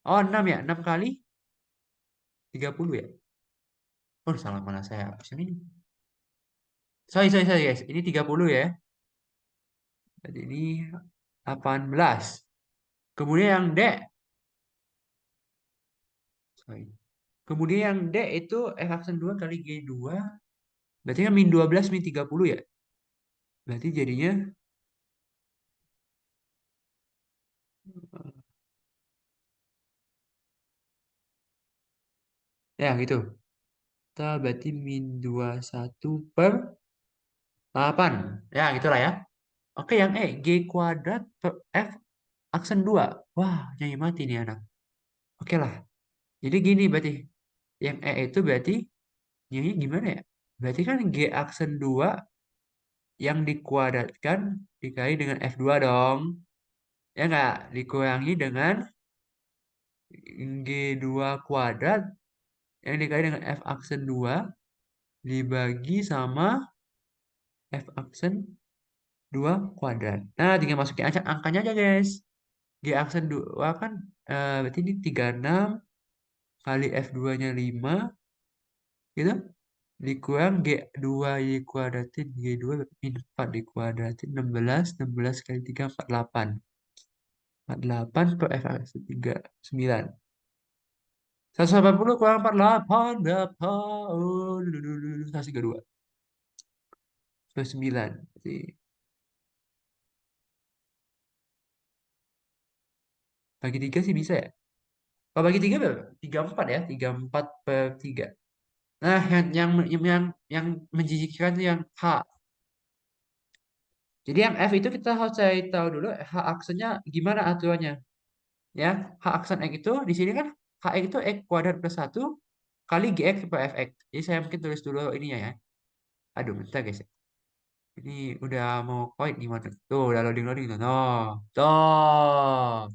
Oh, 6 ya, 6 kali 30 ya. Oh, salah mana saya hapus yang ini. Sorry guys, ini 30 ya. Jadi ini 18. Kemudian yang D, sorry. Kemudian yang D itu F aksen 2 kali G2. Berarti kan min 12 min 30 ya. Berarti jadinya, ya gitu. Kita berarti min 21 per 8. Ya gitulah ya. Oke yang E, G kuadrat per F aksen 2. Wah, nyai mati nih anak. Oke lah. Jadi gini berarti. Yang E itu berarti nyai gimana ya? Berarti kan G aksen 2 yang dikuadratkan dikali dengan F2 dong. Ya nggak? Dikurangi dengan G2 kuadrat yang dikali dengan F aksen 2 dibagi sama F aksen 2 kuadrat. Nah, tinggal masukin aja angkanya aja, guys. G aksen 2 kan berarti ini 36 kali F2-nya 5 Gitu. Dikurang G2 dikuadratin. G2 min 4 dikuadratin. 16. 16 kali 3, 48. 48 per F aksen 3. 9. 180 kurang 48. Berapa? Oh, 132. 9. Jadi, bagi 3 sih bisa ya. Kalau bagi 3 berapa? 34 ya. 34 per 3. Nah, yang menjijikkan itu yang H. Jadi yang F itu kita harus cari tahu dulu H aksennya gimana aturannya. Ya, H aksen X itu di sini kan HX itu X kuadrat plus 1 kali GX per FX. Jadi saya mungkin tulis dulu ininya ya. Aduh, bentar guys. Ini udah mau koin gimana? Tuh, udah loading-loading tuh. No. Tuh.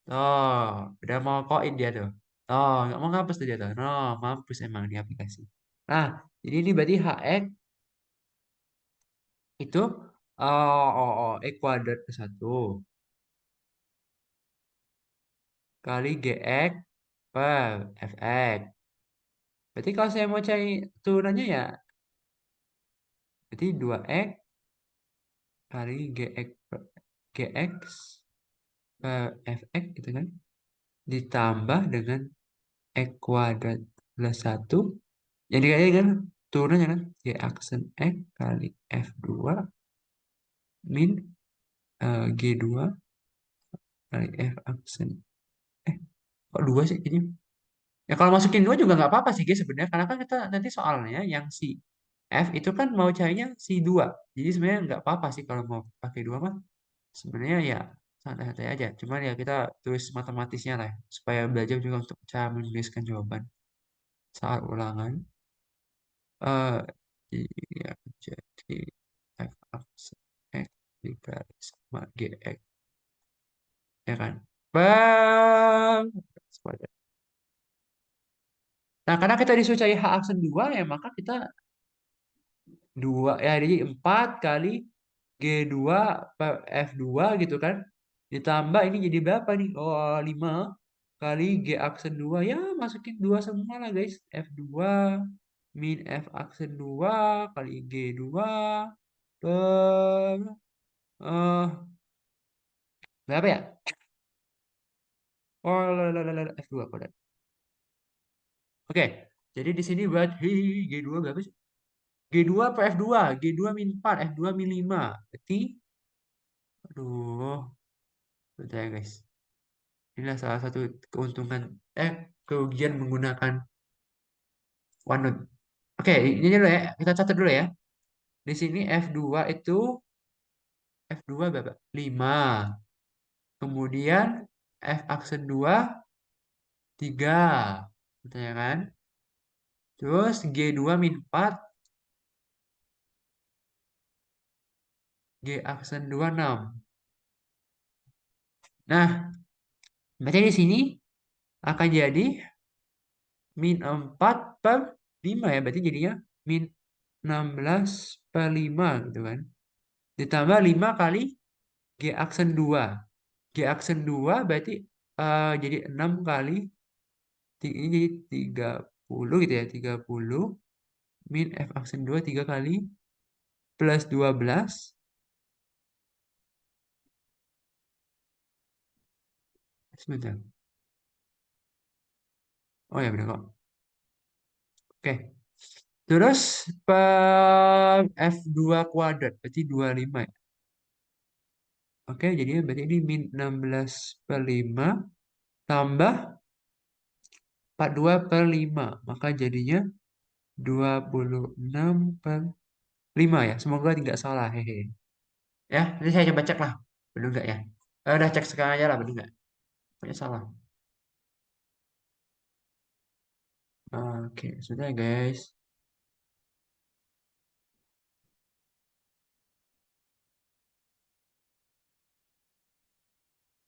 Tuh. Udah mau koin dia tuh. Tuh, nggak mau ngapus tuh dia tuh. No, mampus emang di aplikasi. Nah, jadi ini berarti HX itu X kuadrat plus 1 kali GX per FX. Berarti kalau saya mau cari turunannya ya, berarti 2X kali GX per FX gitu kan. Ditambah dengan X kuadrat plus 1. Jadi kayaknya kan turunannya kan G aksen X kali F2 min G2 kali F aksen. Eh, kok 2 sih ini? Ya kalau masukin 2 juga nggak apa-apa sih guys sebenarnya. Karena kan kita nanti soalnya yang si F itu kan mau carinya si 2. Jadi sebenarnya nggak apa-apa sih kalau mau pakai 2 mah. Sebenarnya ya santai-santai aja. Cuman ya kita tulis matematisnya lah. Supaya belajar juga untuk cara menuliskan jawaban saat ulangan. eh iya, jadi F aksen X dikali sama GX. Ya kan? Bang! Sepadan. Nah, karena kita disuruh cari H aksen 2 ya maka kita 2 ya jadi 4 kali G2 per F2 gitu kan. Ditambah ini jadi berapa nih? Oh, 5 kali G aksen 2. Ya, masukin 2 semua lah guys. F2 min F aksen 2 kali G2 per eh berapa ya? Oh, F2 kuadrat. Oke. Jadi di sini buat G2 berapa sih? G2 per F2. G2 min 4, F2 min 5. Berarti aduh, bentar ya guys. Inilah salah satu keuntungan kerugian menggunakan OneNote. Oke, ini dulu ya. Kita catat dulu ya. Di sini F2 itu F2 berapa? 5. Kemudian F aksen 2 3. Betul ya kan? Terus G2 min 4, G aksen 2 6. Nah, berarti di sini akan jadi min 4 per 5 ya. Berarti jadinya min 16 per 5 gitu kan. Ditambah 5 kali G aksen 2. G aksen 2 berarti jadi 6 kali ini jadi 30 gitu ya. 30 min F aksen 2 3 kali plus 12. Sebentar. Oh ya benar kok. Oke. Terus per F2 kuadrat berarti 25 ya. Oke, jadinya berarti ini min 16 per 5 tambah 42 per 5. Maka jadinya 26 per 5 ya. Semoga tidak salah. Hehe. Ya, nanti saya coba cek lah. Benar nggak ya? Udah cek sekarang aja lah, benar nggak? Pokoknya salah. Oke, sudah guys.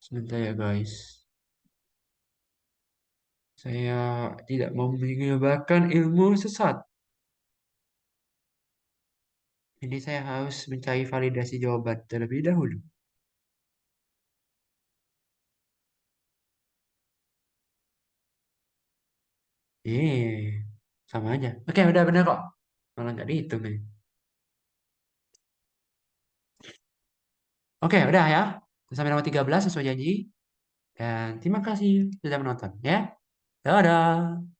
Sebentar ya guys. Saya tidak mau menyebarkan ilmu sesat. Jadi saya harus mencari validasi jawaban terlebih dahulu. Eh, Sama aja. Oke, udah bener kok. Malah nggak dihitung nih. Oke, udah ya. Sampai nomor 13 sesuai janji. Dan terima kasih sudah menonton ya. Dadah.